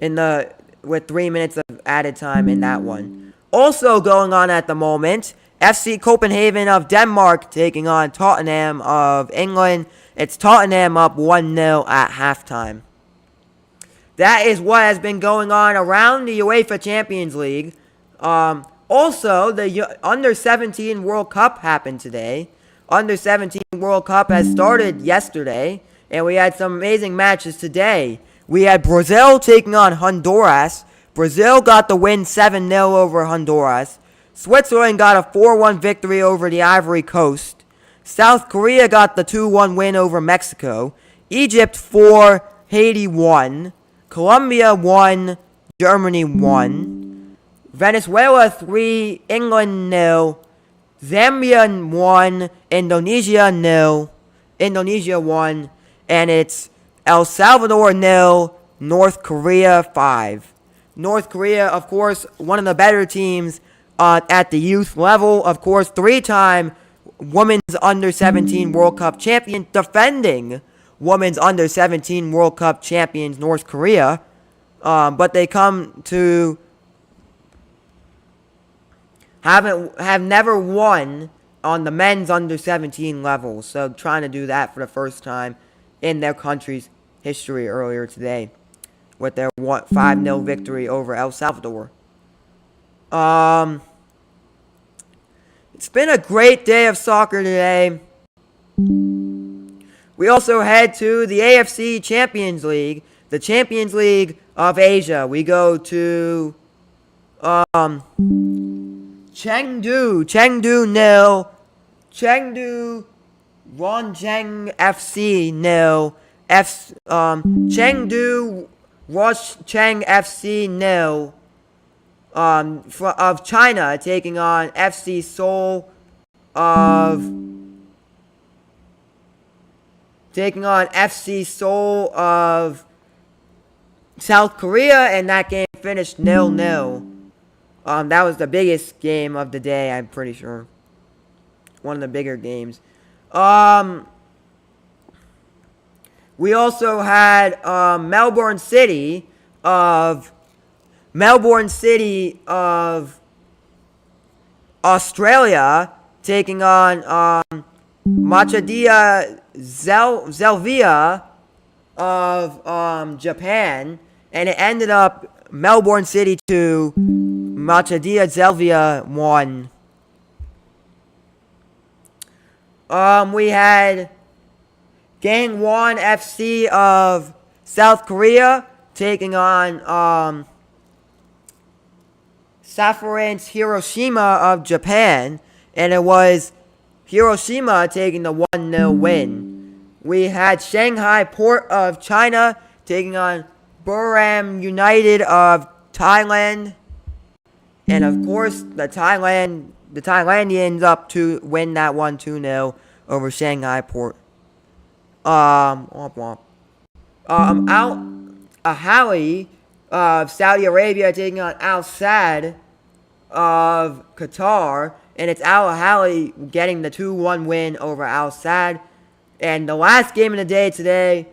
With 3 minutes of added time in that one. Also going on at the moment, FC Copenhagen of Denmark taking on Tottenham of England. It's Tottenham up 1-0 at halftime. That is what has been going on around the UEFA Champions League. Also, the Under-17 World Cup happened today. Under-17 World Cup has started yesterday, and we had some amazing matches today. We had Brazil taking on Honduras. Brazil got the win 7-0 over Honduras. Switzerland got a 4-1 victory over the Ivory Coast. South Korea got the 2-1 win over Mexico. Egypt 4, Haiti 1. Colombia 1, Germany 1. Venezuela 3, England 0. Zambia 1, Indonesia 0. Indonesia 1. And it's El Salvador 0, North Korea 5. North Korea, of course, one of the better teams at the youth level. Of course, 3-time Women's Under-17 World Cup champion, defending Women's Under-17 World Cup champions North Korea. But they come to have never won on the men's Under-17 level. So trying to do that for the first time in their country's history earlier today with their 5-0 victory over El Salvador. It's been a great day of soccer today. We also head to the AFC Champions League, the Champions League of Asia. We go to Chengdu 0, Chengdu Roncheng FC 0, Chengdu Rocheng FC 0 of China taking on FC Seoul of South Korea, and that game finished 0-0. That was the biggest game of the day, I'm pretty sure. One of the bigger games. We also had Melbourne City of Australia taking on MATCHDAY Zelvia of Japan, and it ended up Melbourne City 2, MATCHDAY Zelvia 1. We had Gangwon FC of South Korea taking on Saffron's Hiroshima of Japan, and it was Hiroshima taking the 1-0 win. We had Shanghai Port of China taking on Buram United of Thailand, and of course the Thailandians up to win that 2-0 over Shanghai Port. Al Ahly of Saudi Arabia taking on Al Sadd of Qatar, and it's Al Ahly getting the 2-1 win over Al Sadd. And the last game of the day today,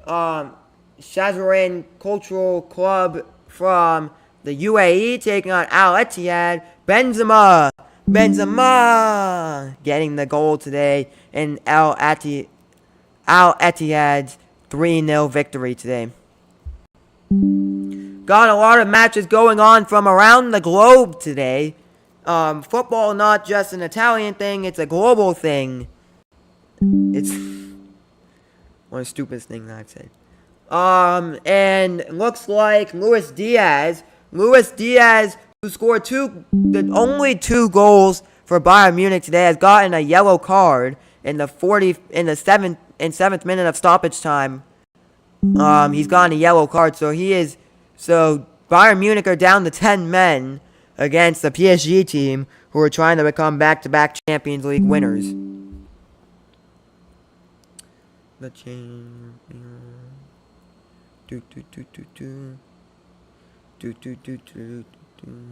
Shazrin Cultural Club from the UAE taking on Al Ittihad. Benzema getting the goal today in Al Ittihad's 3-0 victory today. Got a lot of matches going on from around the globe today. Football not just an Italian thing, it's a global thing. It's one of the stupidest things I've said. And looks like Luis Diaz, who scored the only 2 goals for Bayern Munich today, has gotten a yellow card in the 7th minute of stoppage time. He's gotten a yellow card, so Bayern Munich are down to 10 men against the PSG team, who are trying to become back-to-back Champions League winners. The champion. Do do do do do. Do do do do do.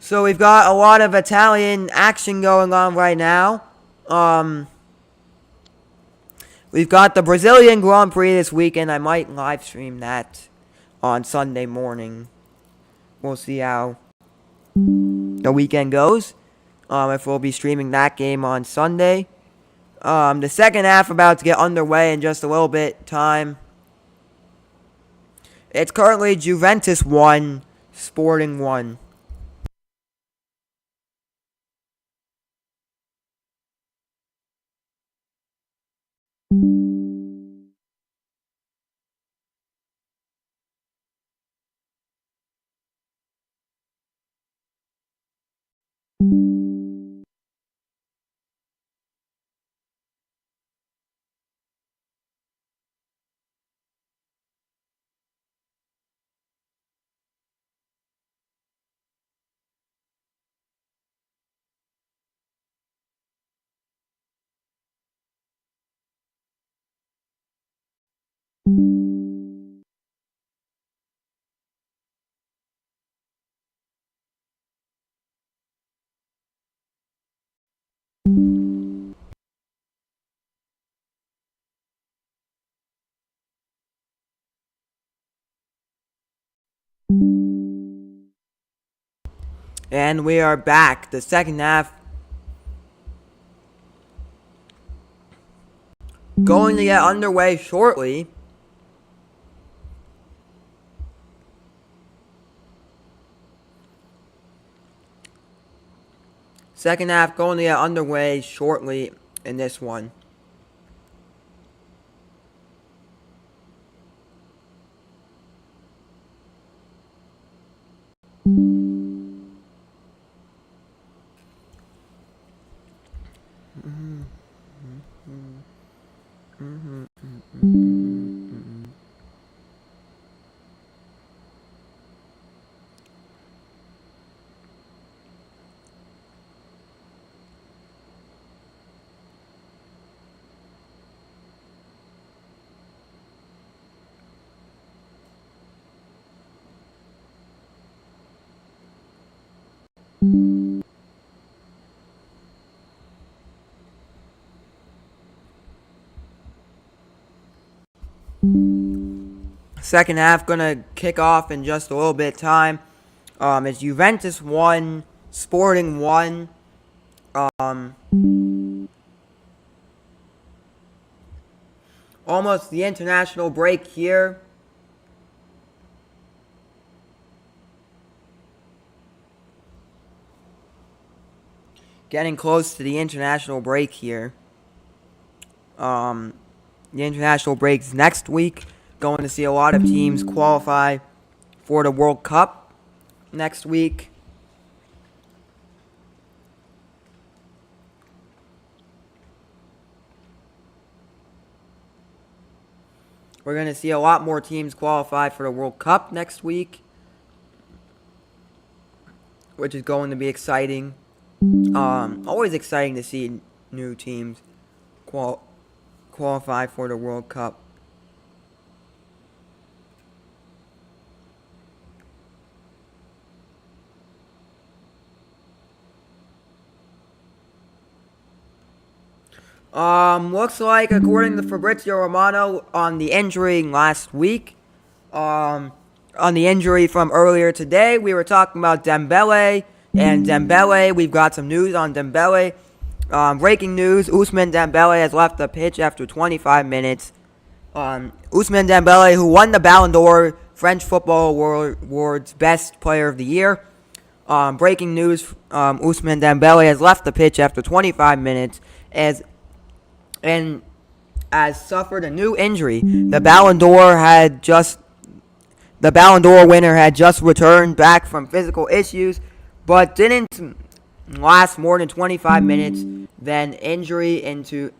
So we've got a lot of Italian action going on right now. We've got the Brazilian Grand Prix this weekend. I might live stream that on Sunday morning. We'll see how the weekend goes. If we'll be streaming that game on Sunday. The second half about to get underway in just a little bit time. It's currently Juventus 1, Sporting 1. And we are back. The second half going to get underway shortly. Second half going to get underway shortly in this one. Second half gonna kick off in just a little bit of time. It's Juventus 1, Sporting 1. Almost the international break here. Getting close to the international break here. The international break's next week. Going to see a lot of teams qualify for the World Cup next week. We're going to see a lot more teams qualify for the World Cup next week, which is going to be exciting. Always exciting to see new teams qualify for the World Cup. Looks like, according to Fabrizio Romano, on the injury last week, on the injury from earlier today, we were talking about Dembele, and Dembele, we've got some news on Dembele. Breaking news, Ousmane Dembele has left the pitch after 25 minutes. Ousmane Dembele, who won the Ballon d'Or French Football Award's Best Player of the Year. Breaking news, Ousmane Dembele has left the pitch after 25 minutes as suffered a new injury. The Ballon d'Or winner had just returned back from physical issues, but didn't last more than 25 minutes. Then injury into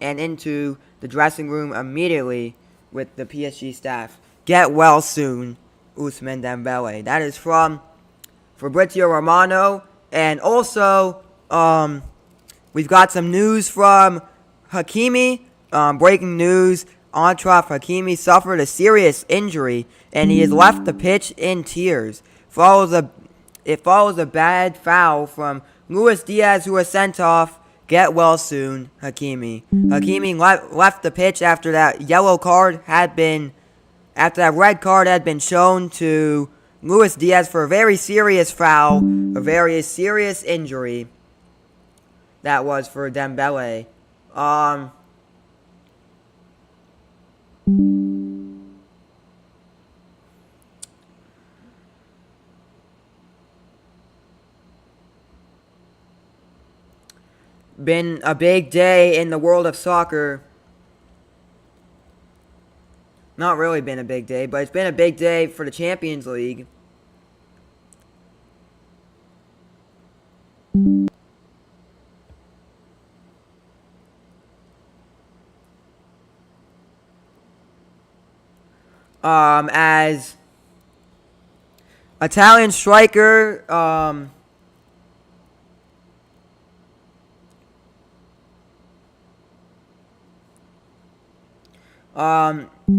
the dressing room immediately with the PSG staff. Get well soon, Ousmane Dembele. That is from Fabrizio Romano. And also, we've got some news from Hakimi. Breaking news, Achraf Hakimi suffered a serious injury, and he has left the pitch in tears. It follows a bad foul from Luis Diaz, who was sent off. Get well soon, Hakimi. Hakimi left the pitch after that red card had been shown to Luis Diaz for a very serious foul, a very serious injury. That was for Dembele. Been a big day in the world of soccer. Not really been a big day, but it's been a big day for the Champions League. As Italian striker,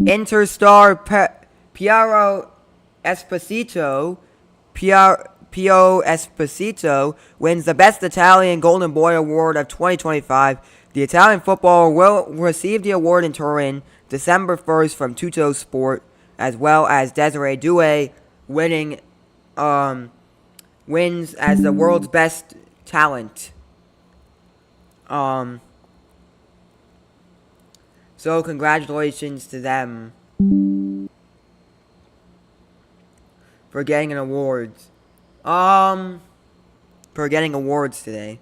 Inter star Piero Esposito wins the Best Italian Golden Boy Award of 2025. The Italian footballer will receive the award in Turin December 1st from Tutto Sport, as well as Desiree Doué wins as the world's best talent. So congratulations to them for getting an awards. For getting awards today.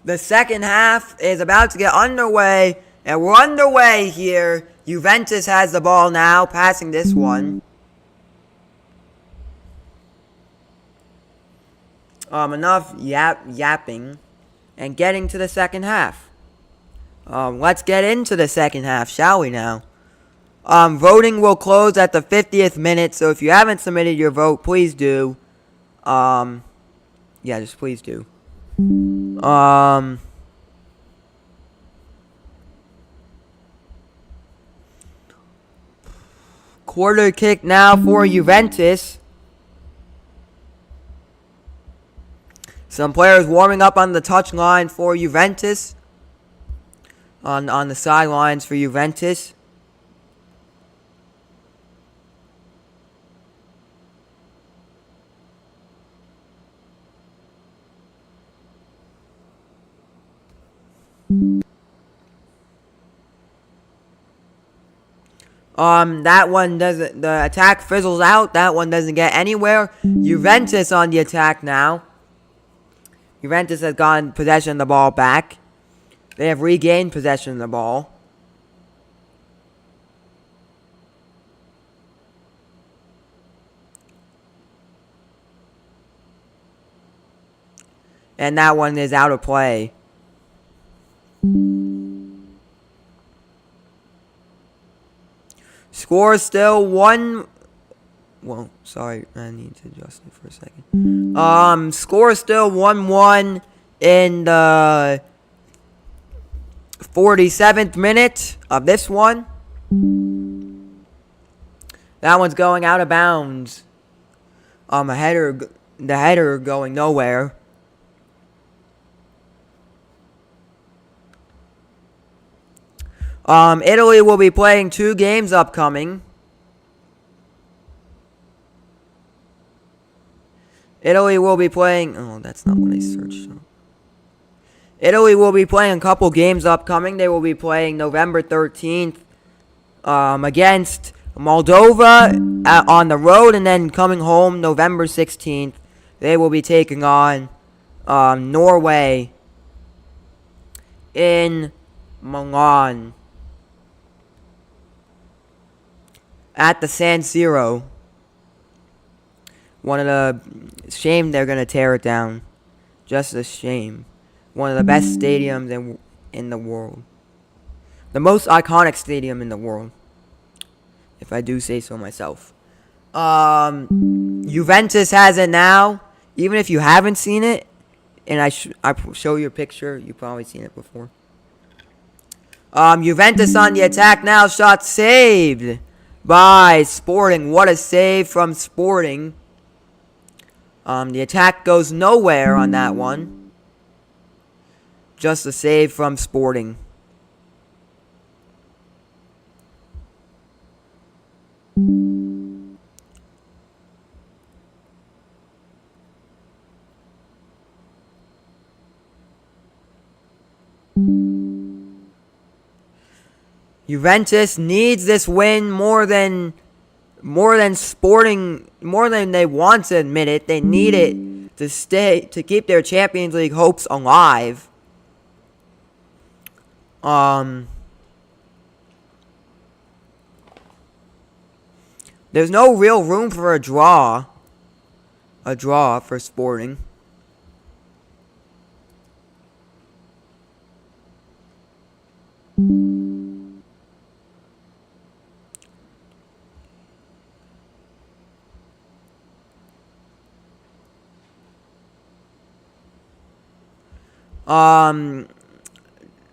The second half is about to get underway, and we're underway here. Juventus has the ball now, passing this one. Enough yapping, and getting to the second half. Let's get into the second half, shall we now? Voting will close at the 50th minute, so if you haven't submitted your vote, please do. Just please do. Quarter kick now for Juventus. Some players warming up on the touchline for Juventus. On the sidelines for Juventus. That one doesn't, the attack fizzles out. That one doesn't get anywhere. Juventus on the attack now. Juventus has gotten possession of the ball back. They have regained possession of the ball. And that one is out of play. Score is still 1. Well, sorry, I need to adjust it for a second. Score is still 1-1 in the 47th minute of this one. That one's going out of bounds. The header going nowhere. Italy will be playing 2 games upcoming. Italy will be playing... Oh, that's not what I searched. Italy will be playing a couple games upcoming. They will be playing November 13th against Moldova on the road. And then coming home November 16th, they will be taking on Norway in Milan at the San Siro. One of the... Shame they're going to tear it down. Just a shame. One of the best stadiums in the world. The most iconic stadium in the world. If I do say so myself. Juventus has it now. Even if you haven't seen it, and I show you a picture, you've probably seen it before. Juventus on the attack now. Shot saved by Sporting. What a save from Sporting. The attack goes nowhere on that one. Just a save from Sporting. Juventus needs this win more than Sporting, more than they want to admit it. They need it to keep their Champions League hopes alive. There's no real room for a draw for Sporting.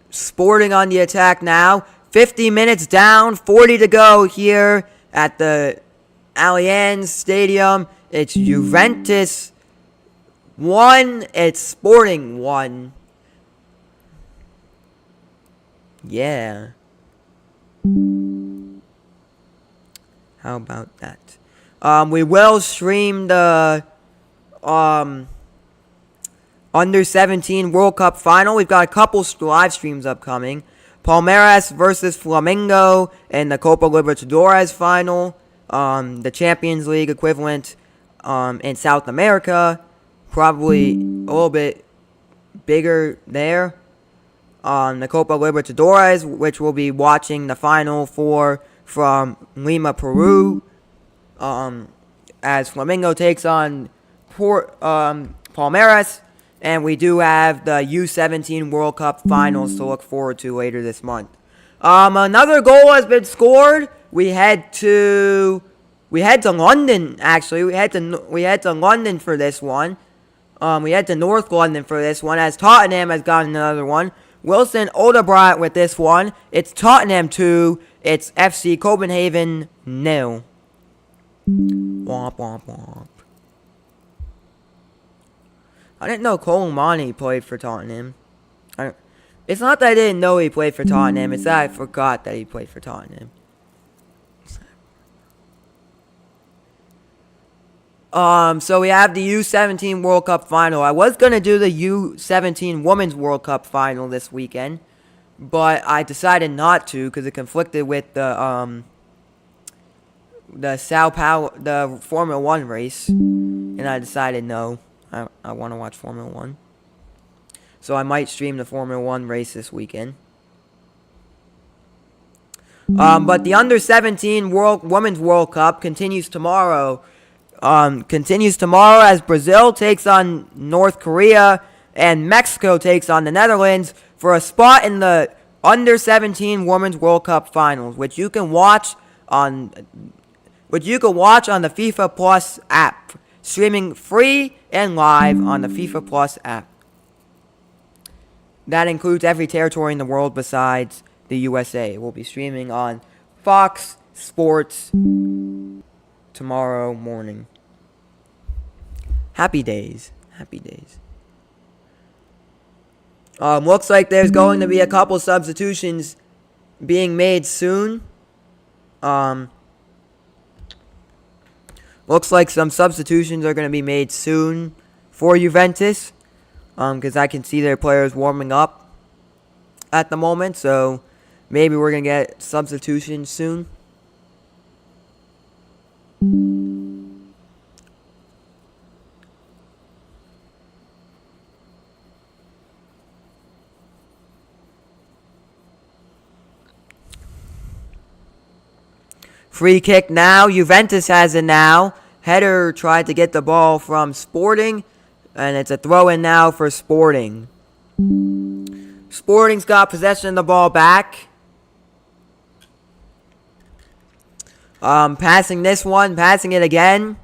Sporting on the attack now. 50 minutes down, 40 to go here at the Allianz Stadium. It's Juventus 1, it's Sporting 1. Yeah. How about that? We will stream the Under-17 World Cup final. We've got a couple live streams upcoming. Palmeiras versus Flamengo in the Copa Libertadores final. The Champions League equivalent in South America. Probably a little bit bigger there. The Copa Libertadores, which we'll be watching the final from Lima, Peru. As Flamengo takes on Palmeiras. And we do have the U17 World Cup finals to look forward to later this month. Another goal has been scored. We head to London, actually. We head to London for this one. We head to North London for this one, as Tottenham has gotten another one. Wilson Odegaard with this one. It's Tottenham 2. It's FC Copenhagen 0. Womp, womp, womp. I didn't know Colomani played for Tottenham. It's not that I didn't know he played for Tottenham. It's that I forgot that he played for Tottenham. So we have the U17 World Cup final. I was going to do the U17 Women's World Cup final this weekend. But I decided not to because it conflicted with the Sao Paulo, the Formula 1 race. And I decided no. I want to watch Formula 1. So I might stream the Formula 1 race this weekend. But the Under-17 Women's World Cup continues tomorrow. As Brazil takes on North Korea and Mexico takes on the Netherlands for a spot in the Under-17 Women's World Cup finals, which you can watch on which you can watch on the FIFA Plus app, streaming free and live on the FIFA Plus app. That includes every territory in the world besides the USA. We'll be streaming on Fox Sports tomorrow morning. Happy days. Happy days. Looks like there's going to be a couple substitutions being made soon. Looks like some substitutions are going to be made soon for Juventus. Because I can see their players warming up at the moment. So maybe we're going to get substitutions soon. Free kick now. Juventus has it now. Header tried to get the ball from Sporting. And it's a throw-in now for Sporting. Sporting's got possession of the ball back. Passing this one. Passing it again.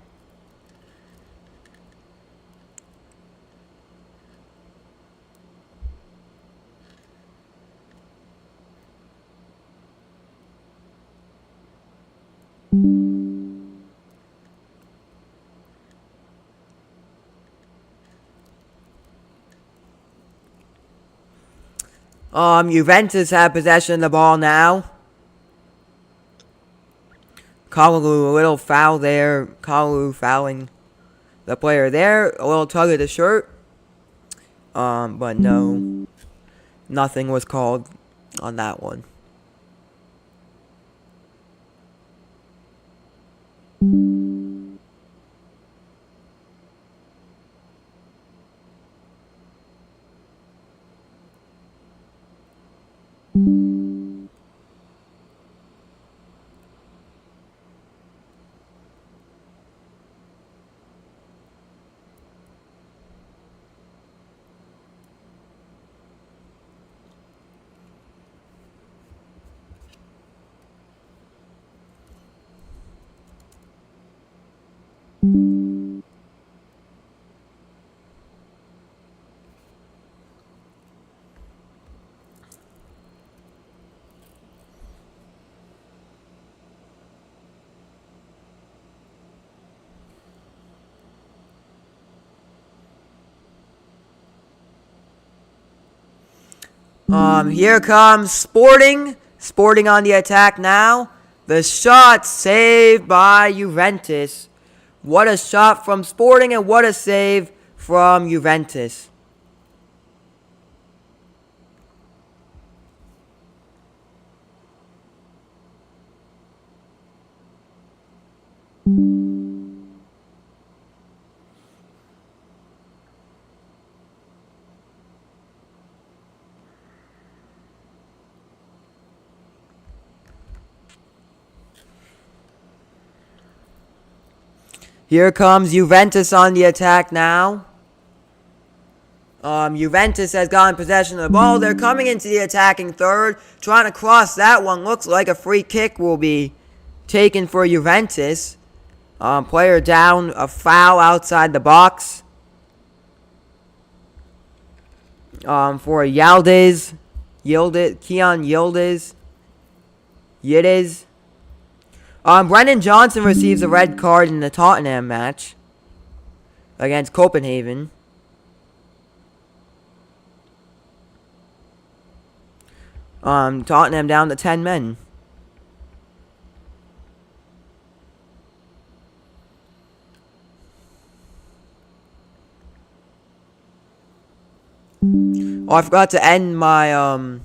Juventus have possession of the ball now. Kalulu, a little foul there. Kalulu fouling the player there. A little tug of the shirt. But no. Nothing was called on that one. Here comes Sporting. Sporting on the attack now. The shot saved by Juventus. What a shot from Sporting and what a save from Juventus. Here comes Juventus on the attack now. Juventus has gotten possession of the ball. They're coming into the attacking third. Trying to cross that one. Looks like a free kick will be taken for Juventus. Player down. A foul outside the box. For Yildiz. Keon Yildiz. Yildiz. Brennan Johnson receives a red card in the Tottenham match against Copenhagen. Tottenham down to 10 men. Oh, I forgot to end my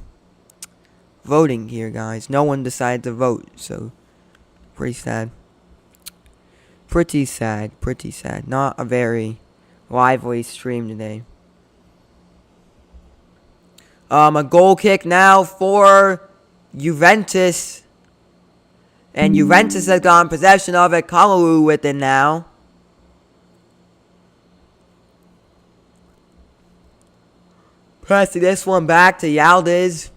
voting here, guys. No one decided to vote, so pretty sad. Pretty sad. Pretty sad. Not a very lively stream today. A goal kick now for Juventus. And Juventus has gotten possession of it. Kalulu with it now. Passing this one back to Yildiz.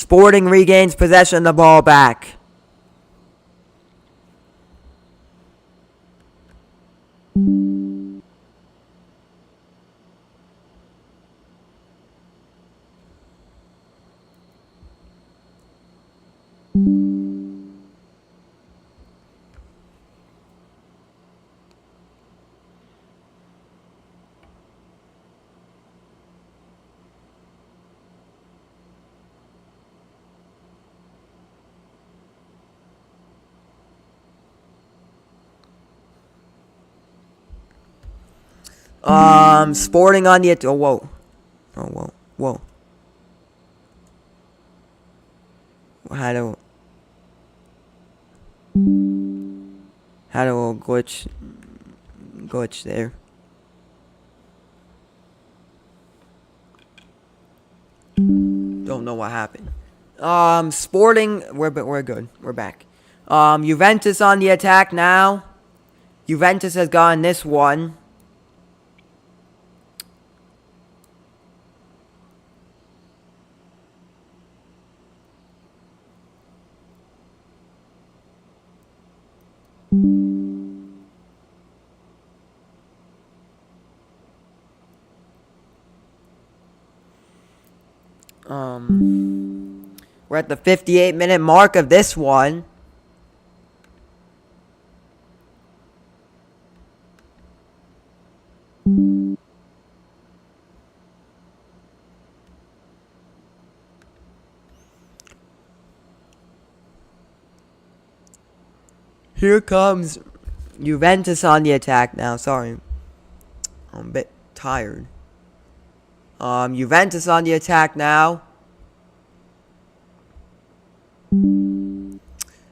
Sporting regains possession of the ball back. Sporting on the... Oh, whoa. Oh, whoa. Whoa. Had a little glitch there. Don't know what happened. Sporting, we're good. We're back. Juventus on the attack now. Juventus has gotten this one. We're at the 58-minute mark of this one. Here comes Juventus on the attack now. Sorry. I'm a bit tired. Juventus on the attack now.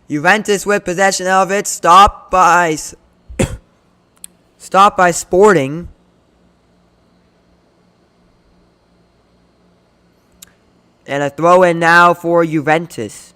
Juventus with possession of it. Stopped by Sporting. And a throw in now for Juventus.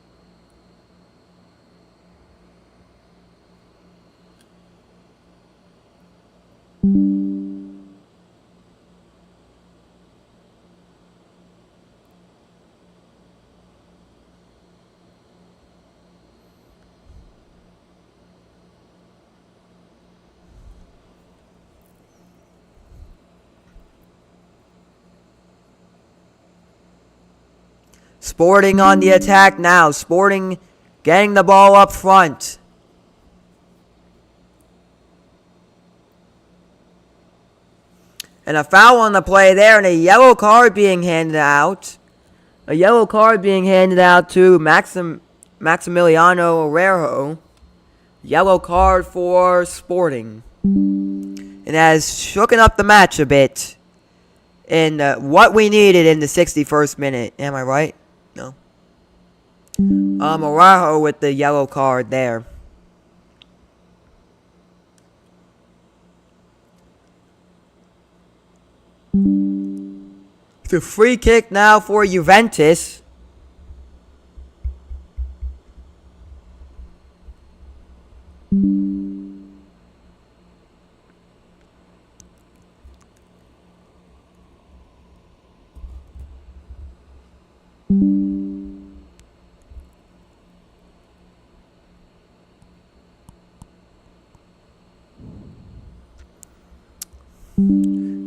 Sporting on the attack now. Sporting getting the ball up front. And a foul on the play there, and a yellow card being handed out. A yellow card being handed out to Maximiliano Herrero. Yellow card for Sporting. It has shooken up the match a bit. And what we needed in the 61st minute. Am I right? No. Araujo with the yellow card there. It's a free kick now for Juventus.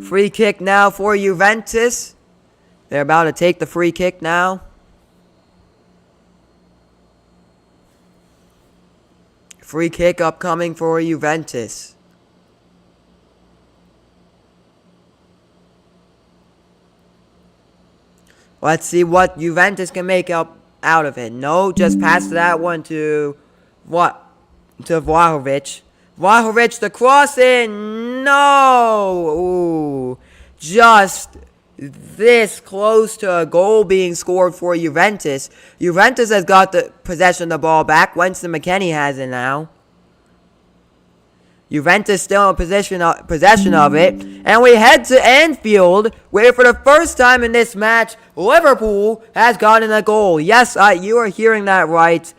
Free kick now for Juventus. They're about to take the free kick now. Free kick upcoming for Juventus. Let's see what Juventus can make up out of it. No, just pass that one to what? To Vlahovic. Vlahovic, the cross in. No! Ooh. Just this close to a goal being scored for Juventus. Juventus has got the possession of the ball back. Winston McKennie has it now. Juventus still in possession of it. And we head to Anfield, where for the first time in this match, Liverpool has gotten a goal. Yes, you are hearing that right.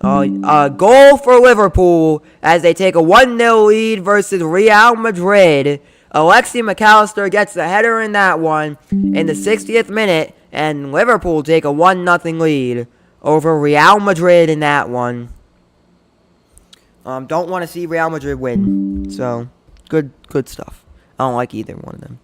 A goal for Liverpool as they take a 1-0 lead versus Real Madrid. Alexi McAllister gets the header in that one in the 60th minute. And Liverpool take a 1-0 lead over Real Madrid in that one. Don't want to see Real Madrid win. So, good stuff. I don't like either one of them.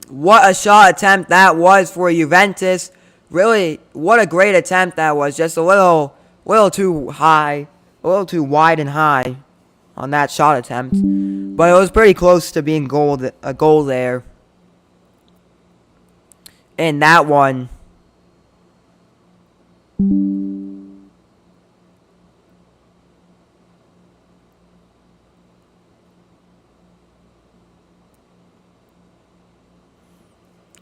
What a shot attempt that was for Juventus. Really, what a great attempt that was. Just a little too high, a little too wide and high on that shot attempt. But it was pretty close to being a goal there. In that one.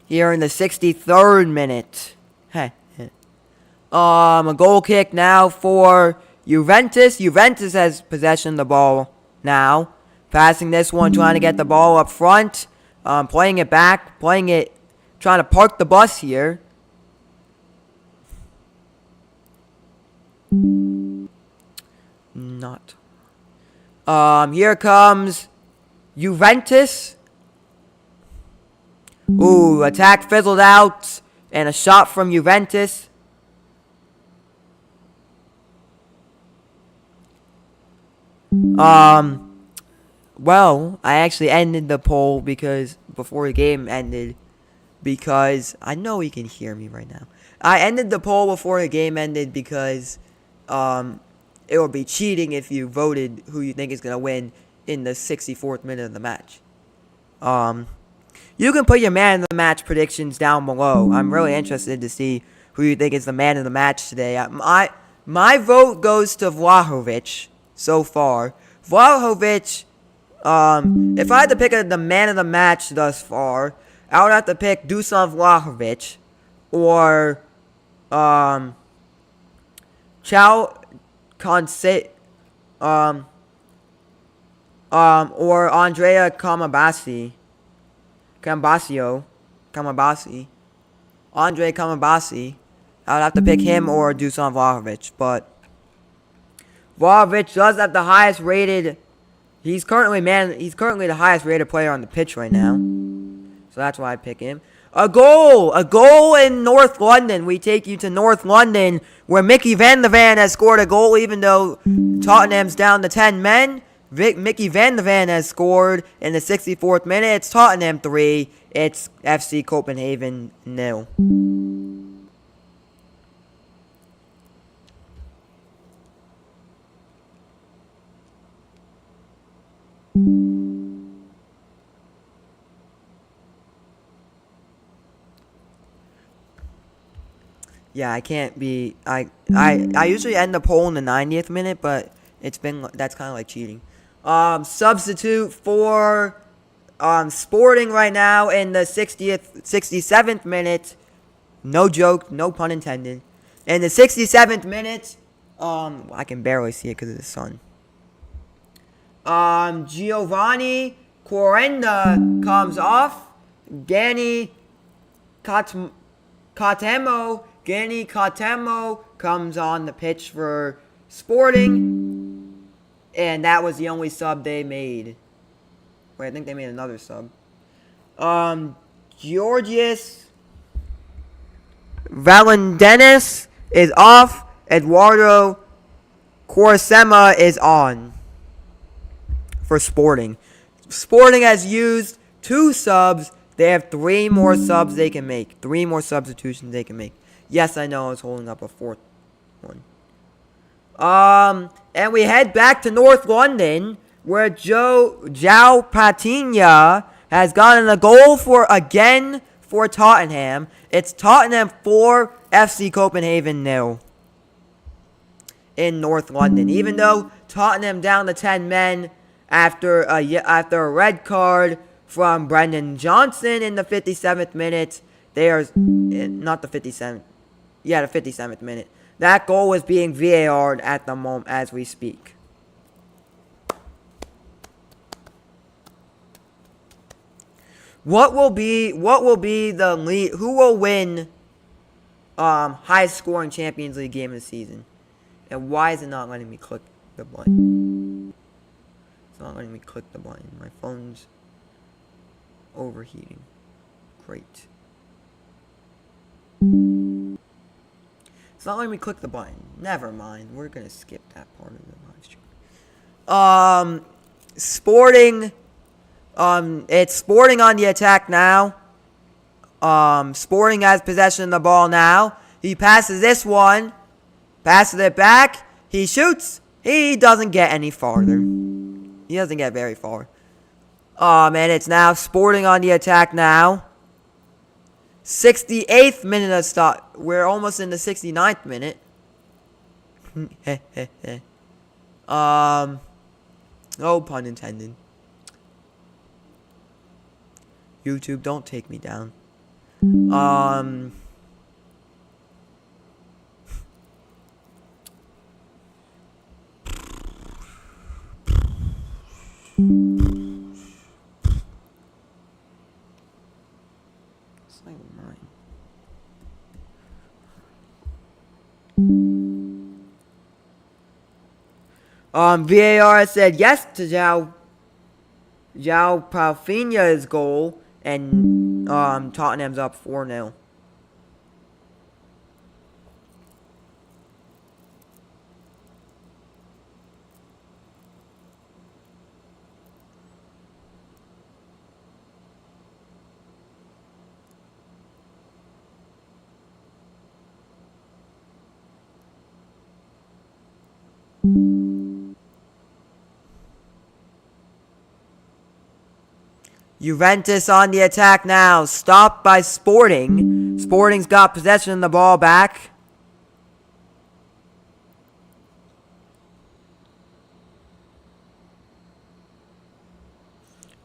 Here in the 63rd minute. A goal kick now for Juventus. Juventus has possession of the ball now. Passing this one, trying to get the ball up front. Playing it back. Trying to park the bus here. Not. Here comes Juventus. Ooh, attack fizzled out. And a shot from Juventus. Well, I actually ended the poll before the game ended. Because, I know you can hear me right now. I ended the poll before the game ended because, it would be cheating if you voted who you think is going to win in the 64th minute of the match. You can put your man of the match predictions down below. I'm really interested to see who you think is the man of the match today. My vote goes to Vlahovic so far. Vlahovic, if I had to pick the man of the match thus far, I would have to pick Dusan Vlahovic or or Andrea Camabasi. Andre Camabasi. I would have to pick him or Dusan Vlahovic, but Vlahovic does have the highest rated. He's currently the highest rated player on the pitch right now. So that's why I pick him. A goal in North London. We take you to North London where Mickey Van de Ven has scored a goal even though Tottenham's down to 10 men. Mickey Van de Ven has scored in the 64th minute. It's Tottenham 3. It's FC Copenhagen 0. Yeah, I can't be. I usually end the poll in the 90th minute, but that's kind of like cheating. Substitute for Sporting right now in the 67th minute. No joke, no pun intended. In the 67th minute, I can barely see it because of the sun. Giovanni Quarenda comes off. Gani Catemo comes on the pitch for Sporting. And that was the only sub they made. Wait, I think they made another sub. Georgios Valendenis is off. Eduardo Quaresma is on for Sporting. Sporting has used 2 subs. They have 3 more subs they can make. 3 more substitutions they can make. Yes, I know I was holding up a 4th one. And we head back to North London, where João Patinha has gotten a goal for Tottenham. It's Tottenham 4, FC Copenhagen 0 in North London. Even though Tottenham down to 10 men after a red card from Brendan Johnson in the 57th minute, they are not the 57th. Yeah, the 57th minute. That goal is being VAR'd at the moment as we speak. What will be the lead? Who will win highest scoring Champions League game of the season? And why is it not letting me click the button? It's not letting me click the button. My phone's overheating. Great. It's not letting me click the button. Never mind. We're gonna skip that part of the live stream. Sporting. It's Sporting on the attack now. Sporting has possession of the ball now. He passes this one. Passes it back. He shoots. He doesn't get any farther. He doesn't get very far. And it's now Sporting on the attack now. 68th minute of stop. We're almost in the 69th minute. No pun intended. YouTube, don't take me down. It's like mine. VAR said yes to João Palhinha's goal, and Tottenham's up 4-0. Juventus on the attack now. Stopped by Sporting. Sporting's got possession of the ball back.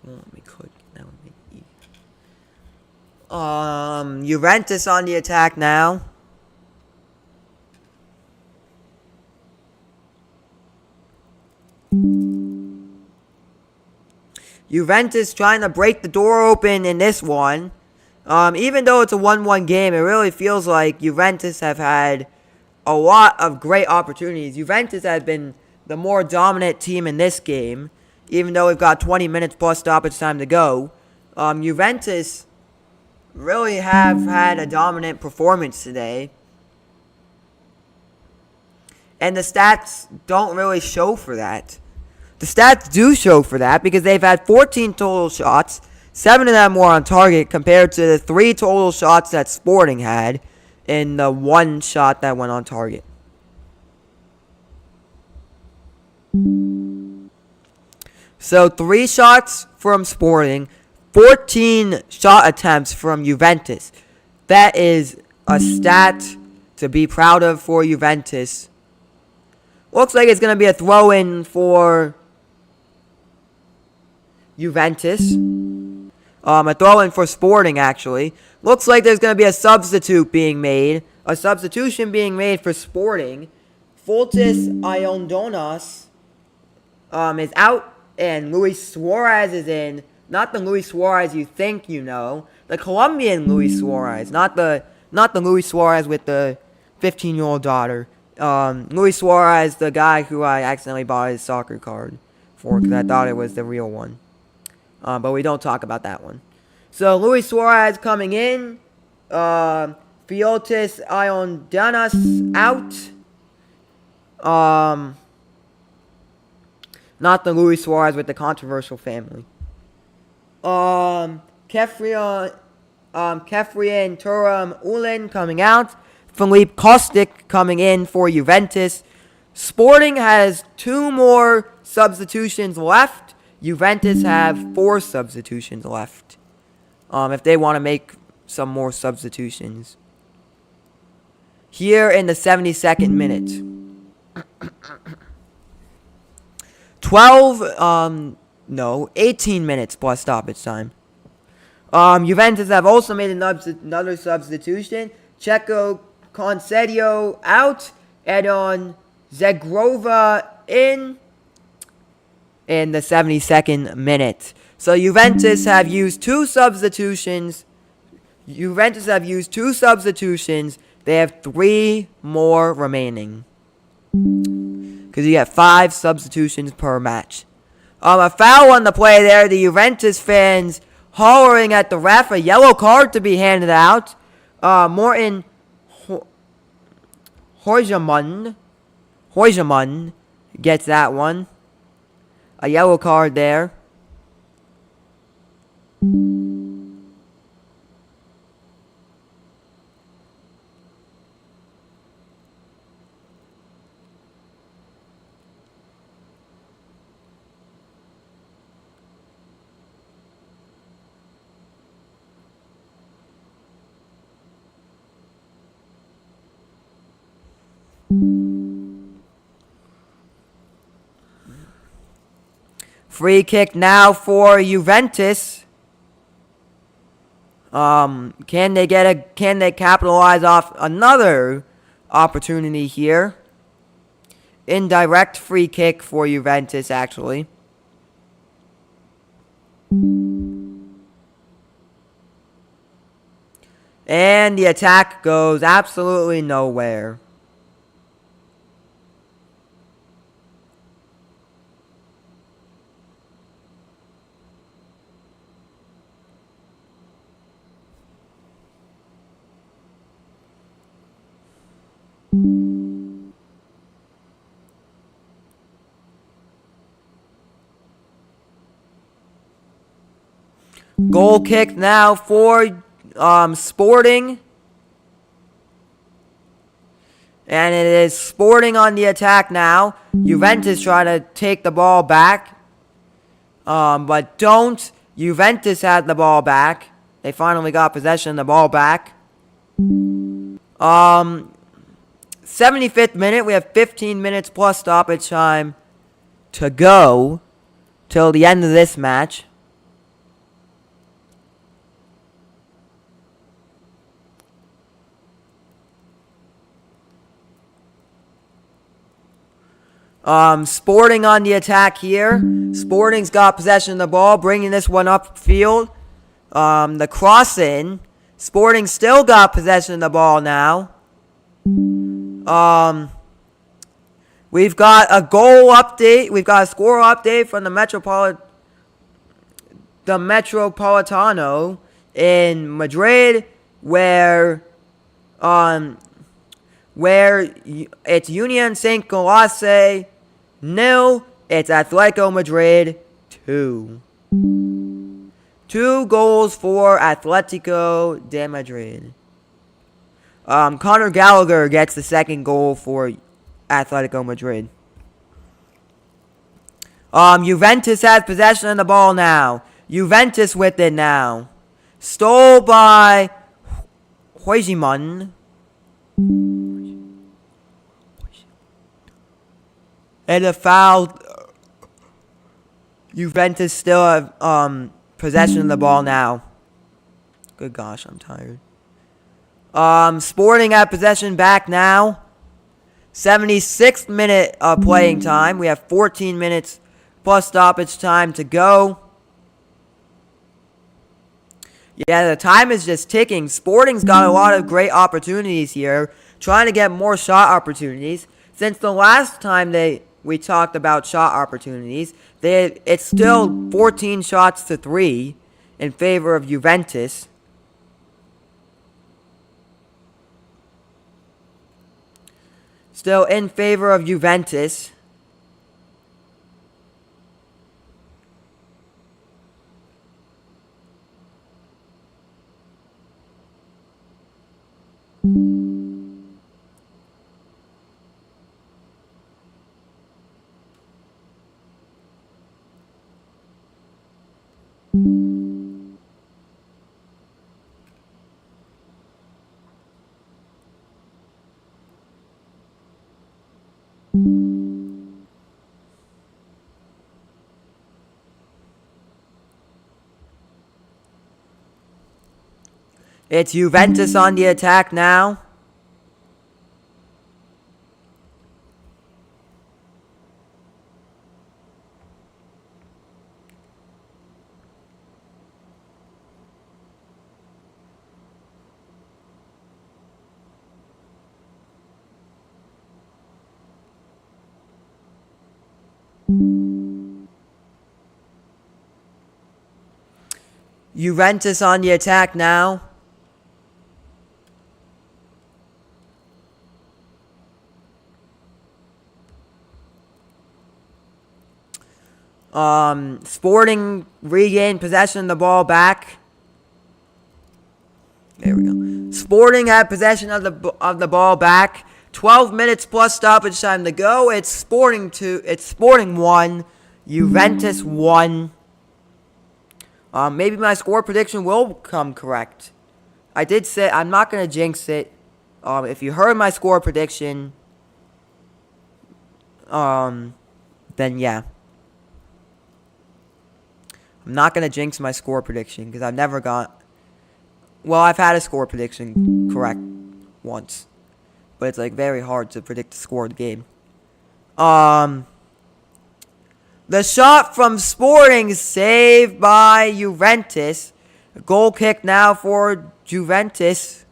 Let me click. That would make E. Juventus on the attack now. Juventus trying to break the door open in this one. Even though it's a 1-1 game, it really feels like Juventus have had a lot of great opportunities. Juventus has been the more dominant team in this game, even though we've got 20 minutes plus stoppage time to go. Juventus really have had a dominant performance today. And the stats don't really show for that. The stats do show for that because they've had 14 total shots. 7 of them were on target compared to the 3 total shots that Sporting had in the 1 shot that went on target. So 3 shots from Sporting, 14 shot attempts from Juventus. That is a stat to be proud of for Juventus. Looks like it's going to be a throw-in for Juventus. A throw-in for Sporting, actually. Looks like there's going to be a substitution being made for Sporting. Fotis Iondonas is out, and Luis Suarez is in. Not the Luis Suarez you think you know. The Colombian Luis Suarez. Not the Luis Suarez with the 15-year-old daughter. Luis Suarez, the guy who I accidentally bought his soccer card for because I thought it was the real one. But we don't talk about that one. So, Luis Suarez coming in. Fotis Iondonas out. Not the Luis Suarez with the controversial family. Kefrian Turam Ulen coming out. Philippe Kostic coming in for Juventus. Sporting has 2 more substitutions left. Juventus have 4 substitutions left. If they want to make some more substitutions. Here in the 72nd minute. 18 minutes plus stoppage time. Juventus have also made another substitution. Checo Concedio out. Edon Zegrova in the 72nd minute. So Juventus have used two substitutions. They have 3 more remaining. Because you get 5 substitutions per match. A foul on the play there. The Juventus fans hollering at the ref. A yellow card to be handed out. Morten Højgård gets that one. A yellow card there. Free kick now for Juventus. Can they capitalize off another opportunity here? Indirect free kick for Juventus, actually. And the attack goes absolutely nowhere. Goal kick now for Sporting. And it is Sporting on the attack now. Juventus try to take the ball back. But don't. Juventus had the ball back. They finally got possession of the ball back. 75th minute. We have 15 minutes plus stoppage time to go till the end of this match. Sporting on the attack here. Sporting's got possession of the ball, bringing this one upfield. The cross in. Sporting still got possession of the ball now. We've got a goal update. We've got a score update from the Metropolitano in Madrid, where it's Union St. Galatasaray 0. It's Atletico Madrid 2. 2 goals for Atletico de Madrid. Conor Gallagher gets the second goal for Atletico Madrid. Juventus has possession of the ball now. Juventus with it now. Stole by Højgård. And a foul. Juventus still have possession of the ball now. Good gosh, I'm tired. Sporting have possession back now. 76th minute of playing time. We have 14 minutes plus stoppage time to go. Yeah, the time is just ticking. Sporting's got a lot of great opportunities here. Trying to get more shot opportunities. Since the last time we talked about shot opportunities, it's still 14 shots to 3 in favor of Juventus. Still in favor of Juventus. It's Juventus on the attack now. Juventus on the attack now. Sporting regained possession of the ball back. There we go. Sporting had possession of the ball back. 12 minutes plus stoppage time to go. It's Sporting 1, Juventus 1. Maybe my score prediction will come correct. I did say I'm not gonna jinx it. If you heard my score prediction, then yeah. I'm not gonna jinx my score prediction because I've never got. Well, I've had a score prediction correct once, but it's like very hard to predict the score of the game. The shot from Sporting saved by Juventus. A goal kick now for Juventus.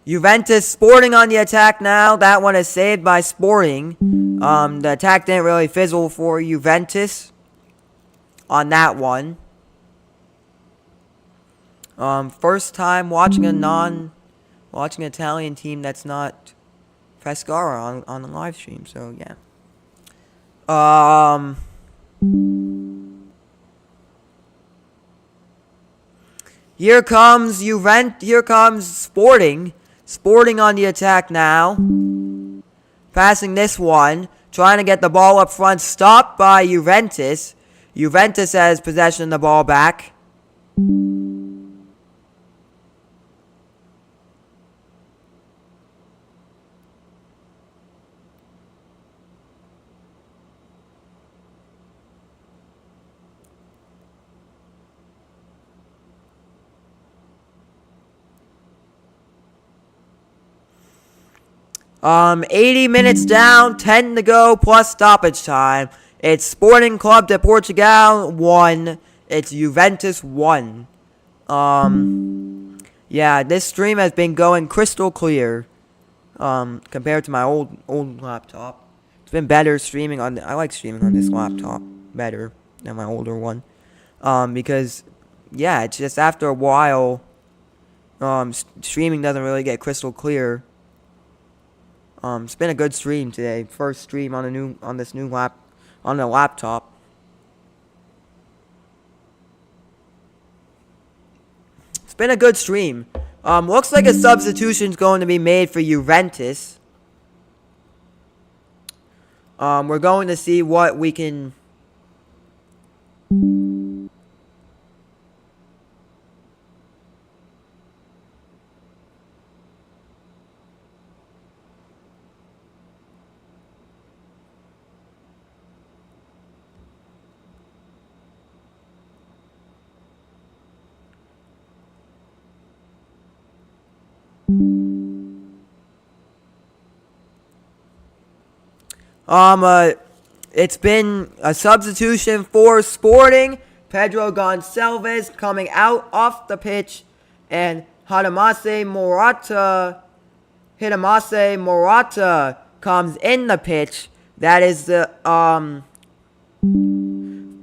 Juventus Sporting on the attack now. That one is saved by Sporting. The attack didn't really fizzle for Juventus on that one. First time watching an Italian team that's not Pescara on the live stream. So yeah. Here comes Here comes Sporting. Sporting on the attack now. Passing this one. Trying to get the ball up front. Stopped by Juventus. Juventus has possession of the ball back. 80 minutes down, 10 to go, plus stoppage time. It's Sporting Club de Portugal 1. It's Juventus 1. Yeah, this stream has been going crystal clear. Compared to my old laptop. It's been better streaming on I like streaming on this laptop better than my older one. Because, yeah, it's just after a while, streaming doesn't really get crystal clear. It's been a good stream today. First stream on the laptop. It's been a good stream. Looks like a substitution's going to be made for Juventus. We're going to see what we can. It's been a substitution for Sporting. Pedro Gonçalves coming out off the pitch, and Hidemase Morata comes in the pitch. That is the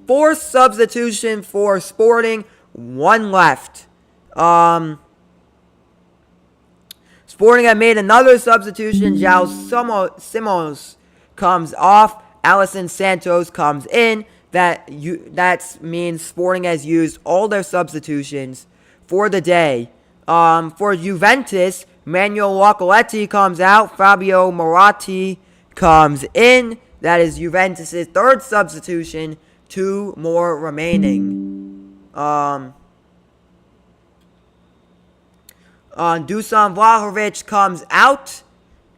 fourth substitution for Sporting. One left. Sporting had made another substitution. João Simões comes off. Alisson Santos comes in. That means Sporting has used all their substitutions for the day. For Juventus, Manuel Localetti comes out. Fabio Moratti comes in. That is Juventus' third substitution. 2 more remaining. Dusan Vlahovic comes out.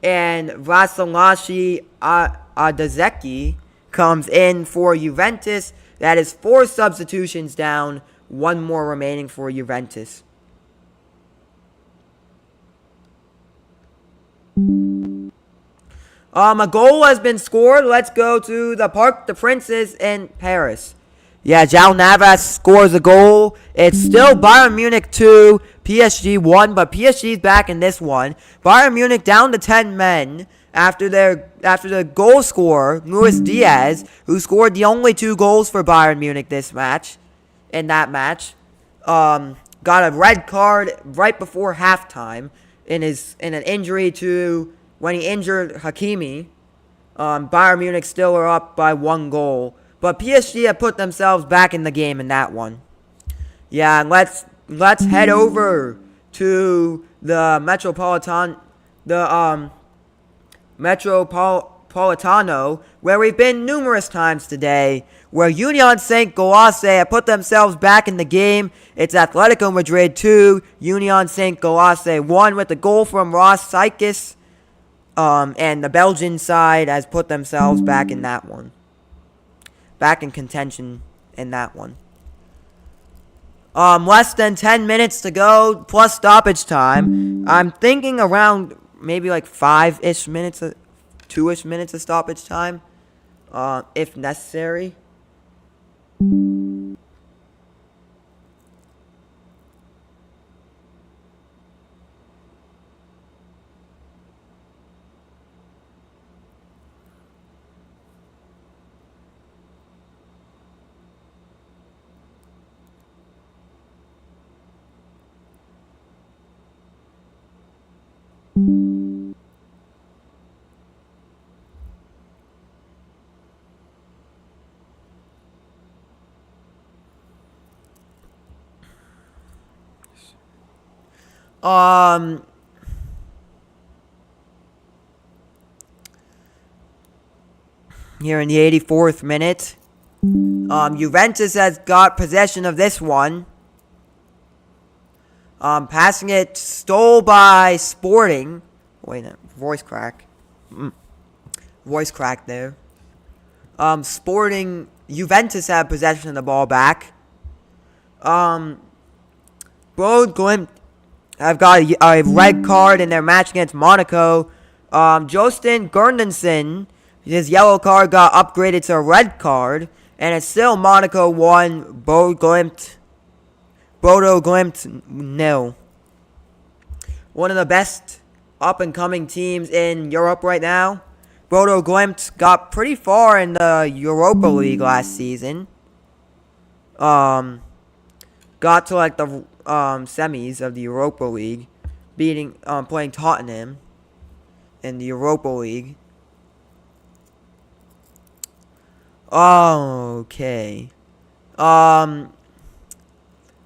And Vasilasi Adazeki comes in for Juventus. That is 4 substitutions down. 1 more remaining for Juventus. A goal has been scored. Let's go to the Parc des Princes in Paris. Yeah, João Navas scores a goal. It's still Bayern Munich 2, PSG 1, but PSG's back in this one. Bayern Munich down to 10 men after the goal scorer, Luis Diaz, who scored the only 2 goals for Bayern Munich in that match, got a red card right before halftime in an injury to when he injured Hakimi. Bayern Munich still are up by 1 goal. But PSG have put themselves back in the game in that one. Yeah, and let's head over to the Metropolitano, where we've been numerous times today, where Union Saint-Gilloise have put themselves back in the game. It's Atletico Madrid 2, Union Saint-Gilloise 1 with a goal from Ross Sykes. And the Belgian side has put themselves back in that one. Back in contention in that one. Less than 10 minutes to go, plus stoppage time. I'm thinking around maybe like 5-ish minutes, 2-ish minutes of stoppage time, if necessary. Here in the 84th minute, Juventus has got possession of this one. Passing it, stole by Sporting. Wait a voice crack. Voice crack there. Juventus have possession of the ball back. Bode Glimt have got a red card in their match against Monaco. Jostin Gerndenson, his yellow card got upgraded to a red card. And it's still Monaco 1, Bodo Glimt 0. One of the best up-and-coming teams in Europe right now. Bodo Glimt got pretty far in the Europa League last season. Got to like the semis of the Europa League, playing Tottenham in the Europa League. Okay.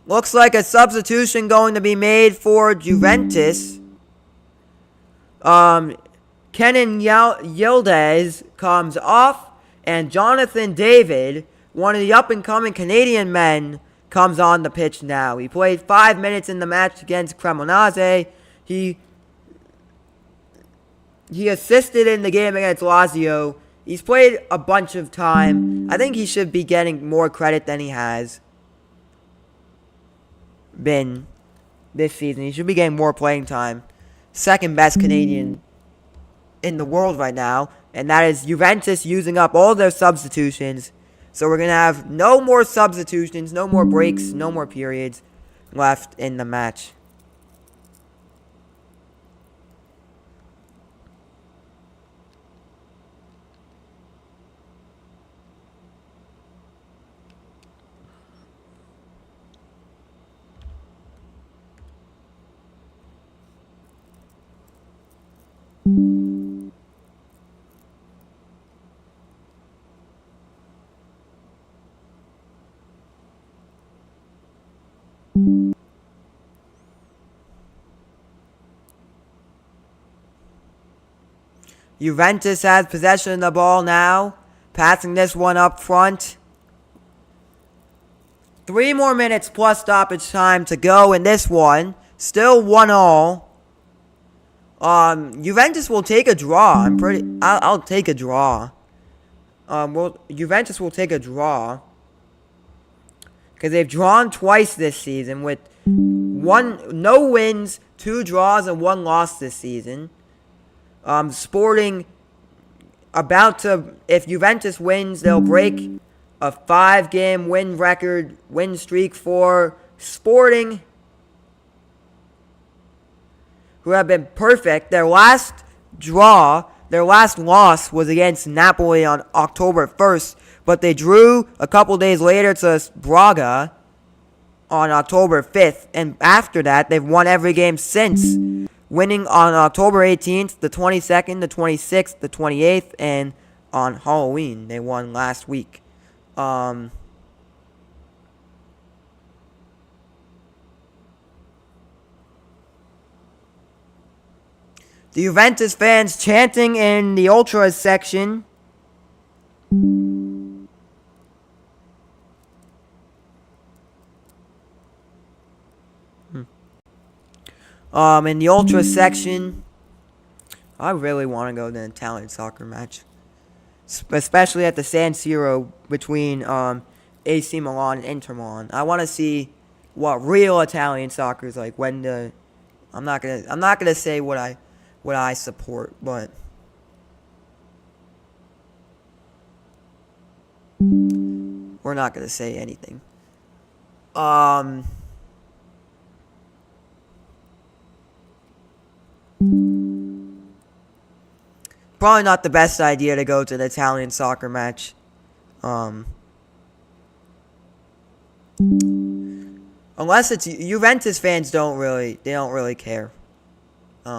Looks like a substitution going to be made for Juventus. Kenan Yildiz comes off, and Jonathan David, one of the up-and-coming Canadian men, comes on the pitch now. He played 5 minutes in the match against Cremonese. He assisted in the game against Lazio. He's played a bunch of time. I think he should be getting more credit than he has been this season. He should be getting more playing time. Second best Canadian in the world right now. And that is Juventus using up all their substitutions. So we're going to have no more substitutions, no more breaks, no more periods left in the match. Juventus has possession of the ball now, passing this one up front. 3 more minutes plus stoppage time to go in this one. Still 1-1. Juventus will take a draw. I'll take a draw. Juventus will take a draw, because they've drawn twice this season with no wins, 2 draws, and 1 loss this season. Sporting about to, if Juventus wins, they'll break a 5-game win streak for Sporting, who have been perfect. Their last loss was against Napoli on October 1st, but they drew a couple days later to Braga on October 5th, and after that, they've won every game since, winning on October 18th, the 22nd, the 26th, the 28th, and on Halloween. They won last week. The Juventus fans chanting in the Ultras section. In the Ultras section, I really want to go to an Italian soccer match, especially at the San Siro between AC Milan and Inter Milan. I want to see what real Italian soccer is like. I'm not gonna say what I support, but we're not gonna say anything. Probably not the best idea to go to an Italian soccer match. Unless it's Juventus fans don't really care. They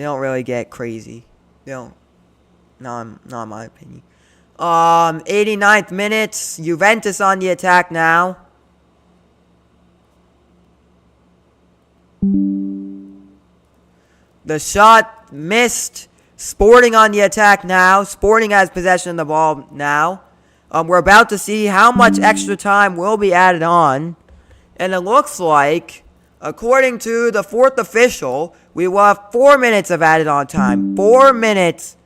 don't really get crazy. They don't. Not in my opinion. 89th minute, Juventus on the attack now. The shot missed. Sporting on the attack now. Sporting has possession of the ball now. We're about to see how much extra time will be added on. And it looks like, according to the fourth official, we will have 4 minutes of added on time. 4 minutes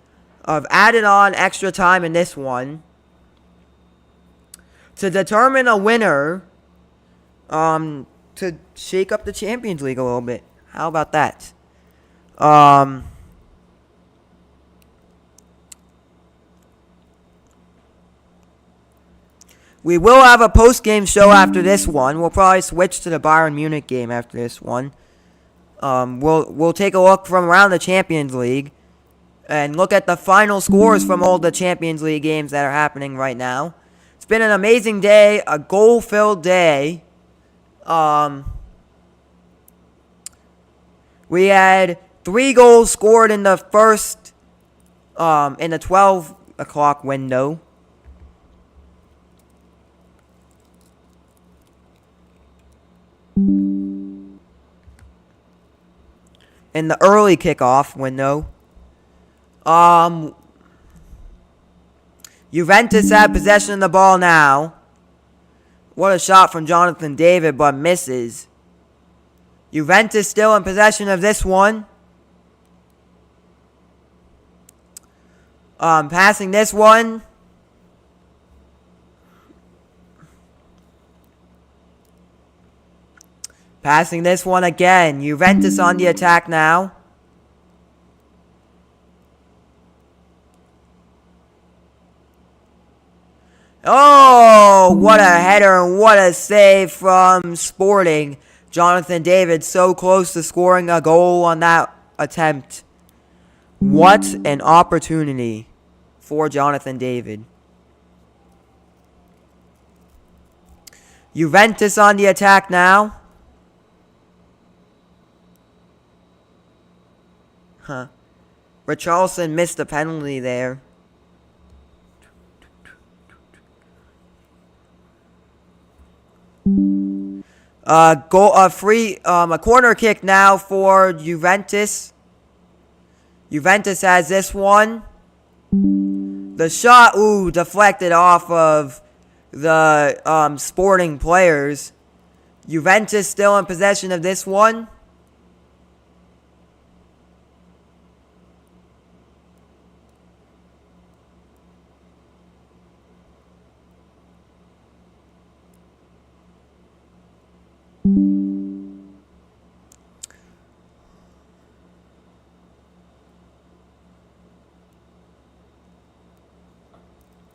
of added on extra time in this one. To determine a winner, to shake up the Champions League a little bit. How about that? We will have a post-game show after this one. We'll probably switch to the Bayern Munich game after this one. We'll take a look from around the Champions League and look at the final scores from all the Champions League games that are happening right now. It's been an amazing day, a goal-filled day. We had 3 goals scored in the first, in the 12 o'clock window. In the early kickoff window. Juventus have possession of the ball now. What a shot from Jonathan David, but misses. Juventus still in possession of this one. Passing this one. Passing this one again. Juventus on the attack now. Oh, what a header and what a save from Sporting. Jonathan David so close to scoring a goal on that attempt. What an opportunity for Jonathan David. Juventus on the attack now. Richarlison missed a penalty there. A corner kick now for Juventus. Juventus has this one. The shot, deflected off of the Sporting players. Juventus still in possession of this one.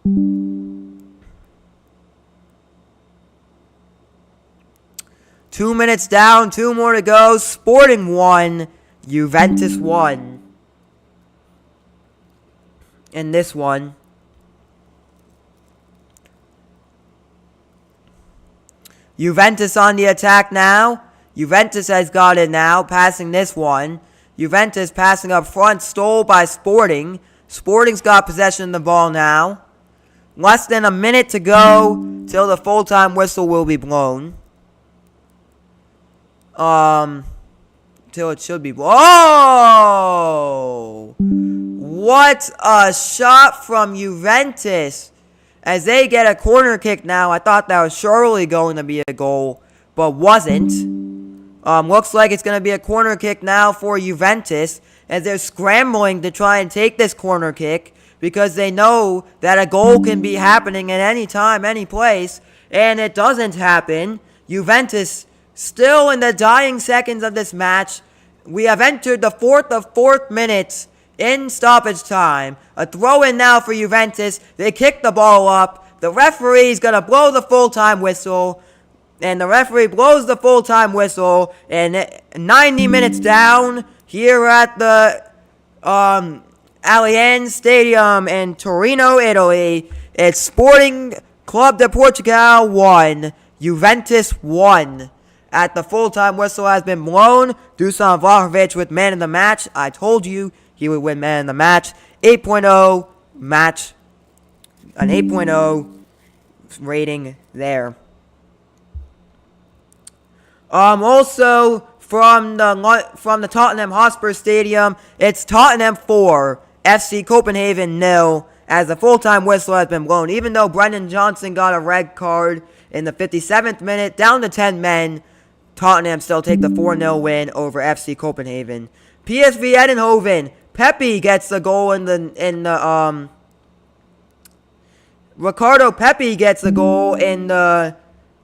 2 minutes down, 2 more to go. Sporting 1, Juventus 1. In this one. Juventus on the attack now. Juventus has got it now, passing this one. Juventus passing up front, stole by Sporting. Sporting's got possession of the ball now. Less than a minute to go till the full-time whistle will be blown. Till it should be blown. Oh! What a shot from Juventus. As they get a corner kick now. I thought that was surely going to be a goal, but wasn't. Looks like it's going to be a corner kick now for Juventus, as they're scrambling to try and take this corner kick, because they know that a goal can be happening at any time, any place, and it doesn't happen. Juventus still in the dying seconds of this match. We have entered the fourth minute in stoppage time. A throw-in now for Juventus. They kick the ball up. The referee's going to blow the full-time whistle. And the referee blows the full-time whistle. And 90 minutes down here at the Allianz Stadium in Torino, Italy. It's Sporting Club de Portugal 1. Juventus 1. At the full-time whistle has been blown. Dusan Vlahovic with man of the match. I told you he would win man of the match. 8.0 match. An 8.0 rating there. Also from the Tottenham Hotspur Stadium, it's Tottenham 4, FC Copenhagen 0, as the full-time whistle has been blown. Even though Brendan Johnson got a red card in the 57th minute, down to 10 men, Tottenham still take the 4-0 win over FC Copenhagen. PSV Eindhoven, Pepe gets the goal Ricardo Pepe gets the goal in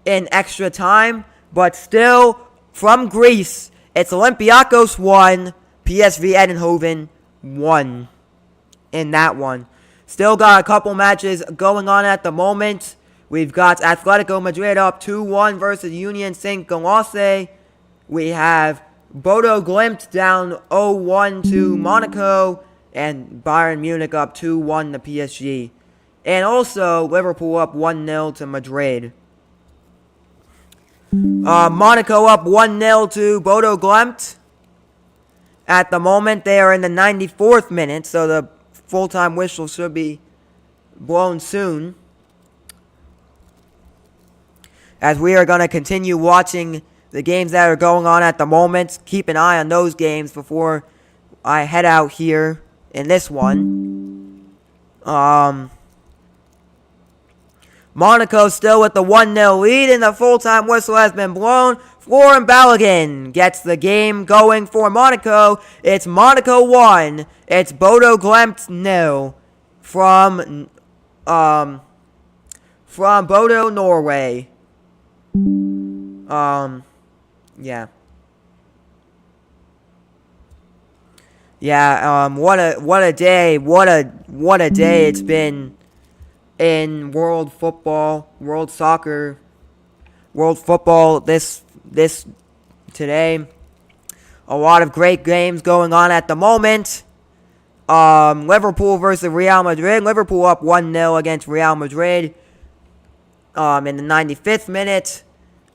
extra time, but still from Greece, it's Olympiacos 1, PSV Eindhoven 1 in that one. Still got a couple matches going on at the moment. We've got Atletico Madrid up 2-1 versus Union Saint-Gilloise. We have Bodo Glimt down 0-1 to Monaco. And Bayern Munich up 2-1 to PSG. And also Liverpool up 1-0 to Madrid. Monaco up 1-0 to Bodo Glimt. At the moment, they are in the 94th minute, so the full-time whistle should be blown soon. As we are going to continue watching the games that are going on at the moment. Keep an eye on those games before I head out here in this one. Monaco still with the 1-0 lead, and the full-time whistle has been blown. Florent Balogun gets the game going for Monaco. It's Monaco 1. It's Bodo Glimt 0 from Bodo, Norway. Yeah. Yeah, what a day it's been in world football, world soccer, world football this today. A lot of great games going on at the moment. Liverpool versus Real Madrid. Liverpool up 1-0 against Real Madrid in the 95th minute.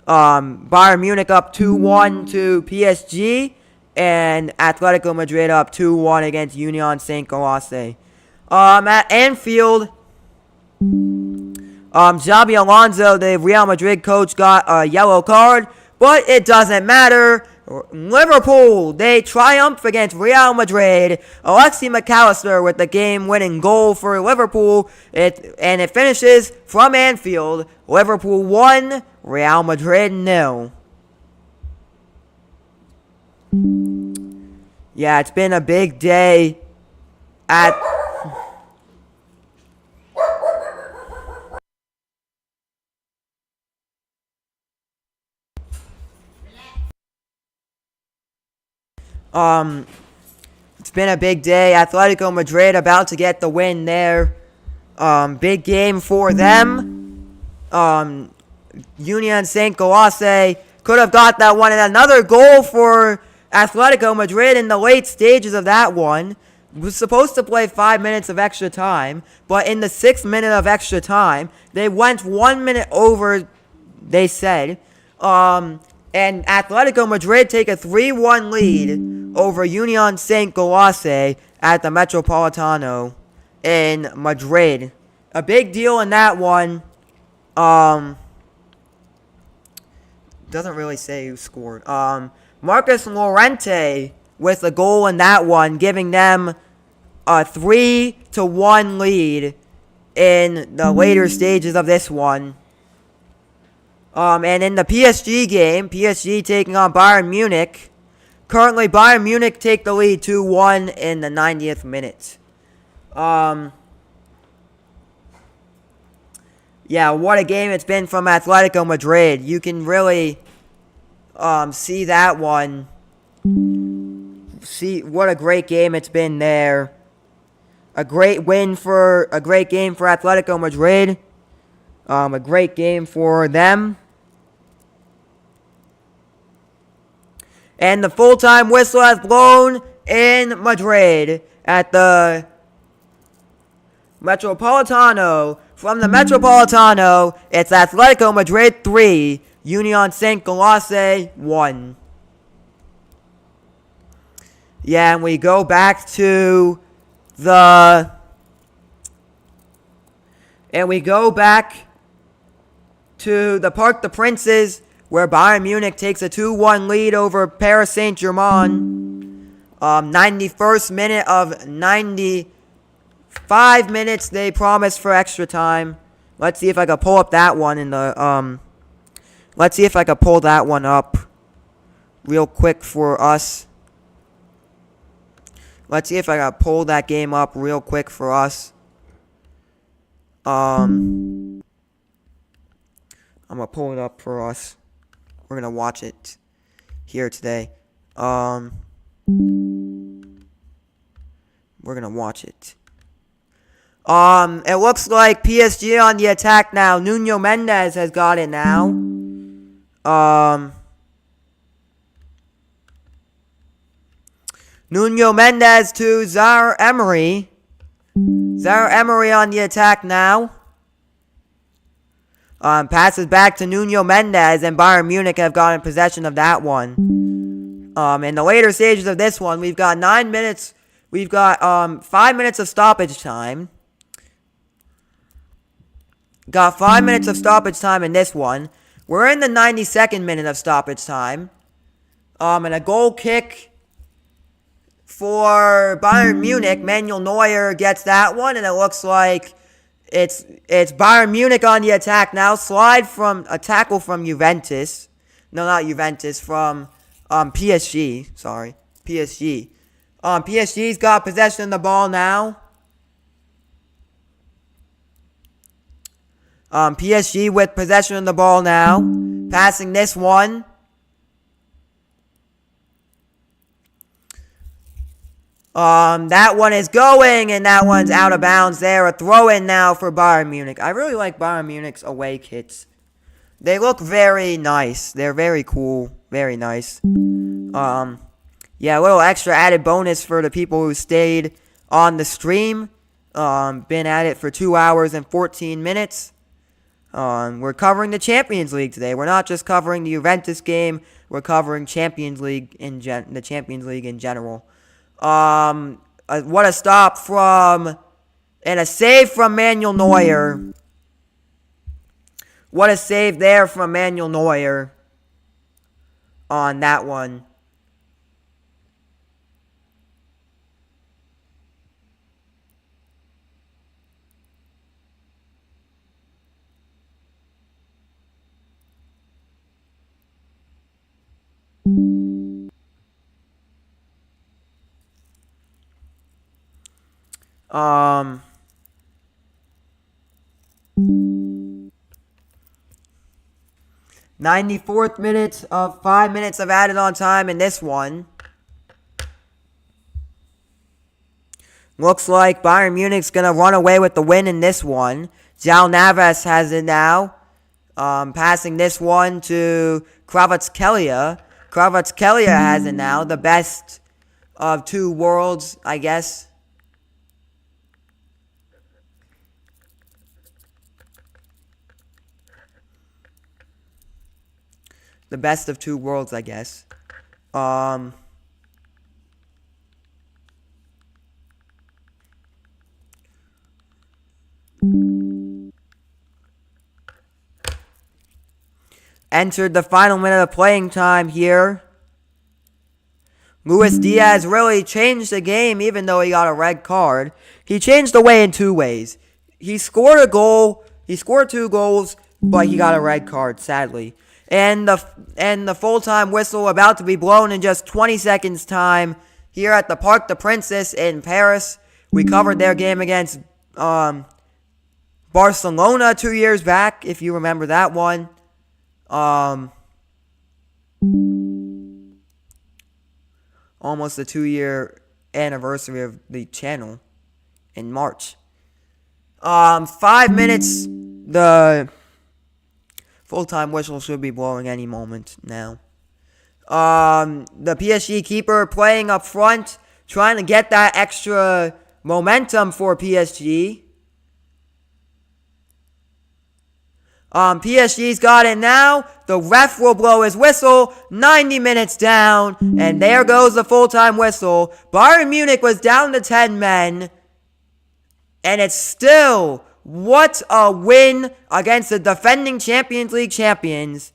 Bayern Munich up 2-1 to PSG. And Atletico Madrid up 2-1 against Union Saint-Gilloise. At Anfield, Xabi Alonso, the Real Madrid coach, got a yellow card, but it doesn't matter. Liverpool, they triumph against Real Madrid. Alexis McAllister with the game-winning goal for Liverpool. And it finishes from Anfield. Liverpool 1, Real Madrid 0. Yeah, it's been a big day at... It's been a big day. Atletico Madrid about to get the win there. Big game for them. Union St. Galatasaray could have got that one, and another goal for Atletico Madrid in the late stages of that one. Was supposed to play 5 minutes of extra time, but in the 6th minute of extra time, they went 1 minute over, they said. And Atletico Madrid take a 3-1 lead over Union St. Galatasaray at the Metropolitano in Madrid. A big deal in that one. Doesn't really say who scored. Marcus Llorente with a goal in that one, giving them a 3-1 lead in the later stages of this one. And in the PSG game, PSG taking on Bayern Munich. Currently, Bayern Munich take the lead 2-1 in the 90th minute. Yeah, what a game it's been from Atletico Madrid. You can really see that one. See what a great game it's been there. A great game for Atletico Madrid. A great game for them. And the full-time whistle has blown in Madrid at the Metropolitano. From the Metropolitano, it's Atletico Madrid 3, Union St. Galatasaray 1. Yeah, and we go back to the Parc des Princes, where Bayern Munich takes a 2-1 lead over Paris Saint-Germain. 91st minute of 95 minutes they promised for extra time. Let's see if I can pull up that one in the let's see if I can pull that one up real quick for us. Let's see if I can pull that game up real quick for us. I'm gonna pull it up for us. We're gonna watch it here today. We're gonna watch it. It looks like PSG on the attack now. Nuno Mendes has got it now. Nuno Mendes to Zaire Emery. Zaire Emery on the attack now. Passes back to Nuno Mendes, and Bayern Munich have gotten possession of that one. In the later stages of this one, we've got 9 minutes. We've got 5 minutes of stoppage time. Got 5 minutes of stoppage time in this one. We're in the 92nd minute of stoppage time. And a goal kick for Bayern Munich. Manuel Neuer gets that one, and it looks like it's Bayern Munich on the attack now. Slide from a tackle from Juventus. No, not Juventus. From PSG. Sorry, PSG. PSG's got possession of the ball now. PSG with possession of the ball now. Passing this one. That one is going, and that one's out of bounds there. A throw-in now for Bayern Munich. I really like Bayern Munich's away kits. They look very nice. They're very cool. Very nice. Yeah, a little extra added bonus for the people who stayed on the stream. Been at it for 2 hours and 14 minutes. We're covering the Champions League today. We're not just covering the Juventus game. We're covering Champions League the Champions League in general. What a stop from, and a save from Manuel Neuer. What a save there from Manuel Neuer on that one. Um, 94th minute of 5 minutes of added on time in this one. Looks like Bayern Munich's going to run away with the win in this one. João Neves has it now. Passing this one to Kvaratskhelia. Kvaratskhelia has it now. The best of two worlds, I guess. The best of two worlds, I guess. Entered the final minute of playing time here. Luis Diaz really changed the game, even though he got a red card. He changed the way in two ways. He scored a goal. He scored 2 goals, but he got a red card, sadly. And the full-time whistle about to be blown in just 20 seconds time here at the Parc des Princes in Paris. We covered their game against Barcelona 2 years back, if you remember that one. Almost the 2-year anniversary of the channel in March. 5 minutes. The full-time whistle should be blowing any moment now. The PSG keeper playing up front, trying to get that extra momentum for PSG. PSG's got it now. The ref will blow his whistle. 90 minutes down. And there goes the full-time whistle. Bayern Munich was down to 10 men. And it's still, what a win against the defending Champions League champions.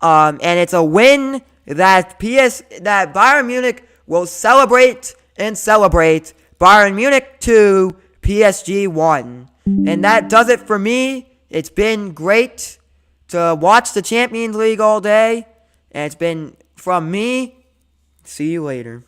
And it's a win that Bayern Munich will celebrate and celebrate. Bayern Munich 2, PSG 1. And that does it for me. It's been great to watch the Champions League all day. And it's been from me. See you later.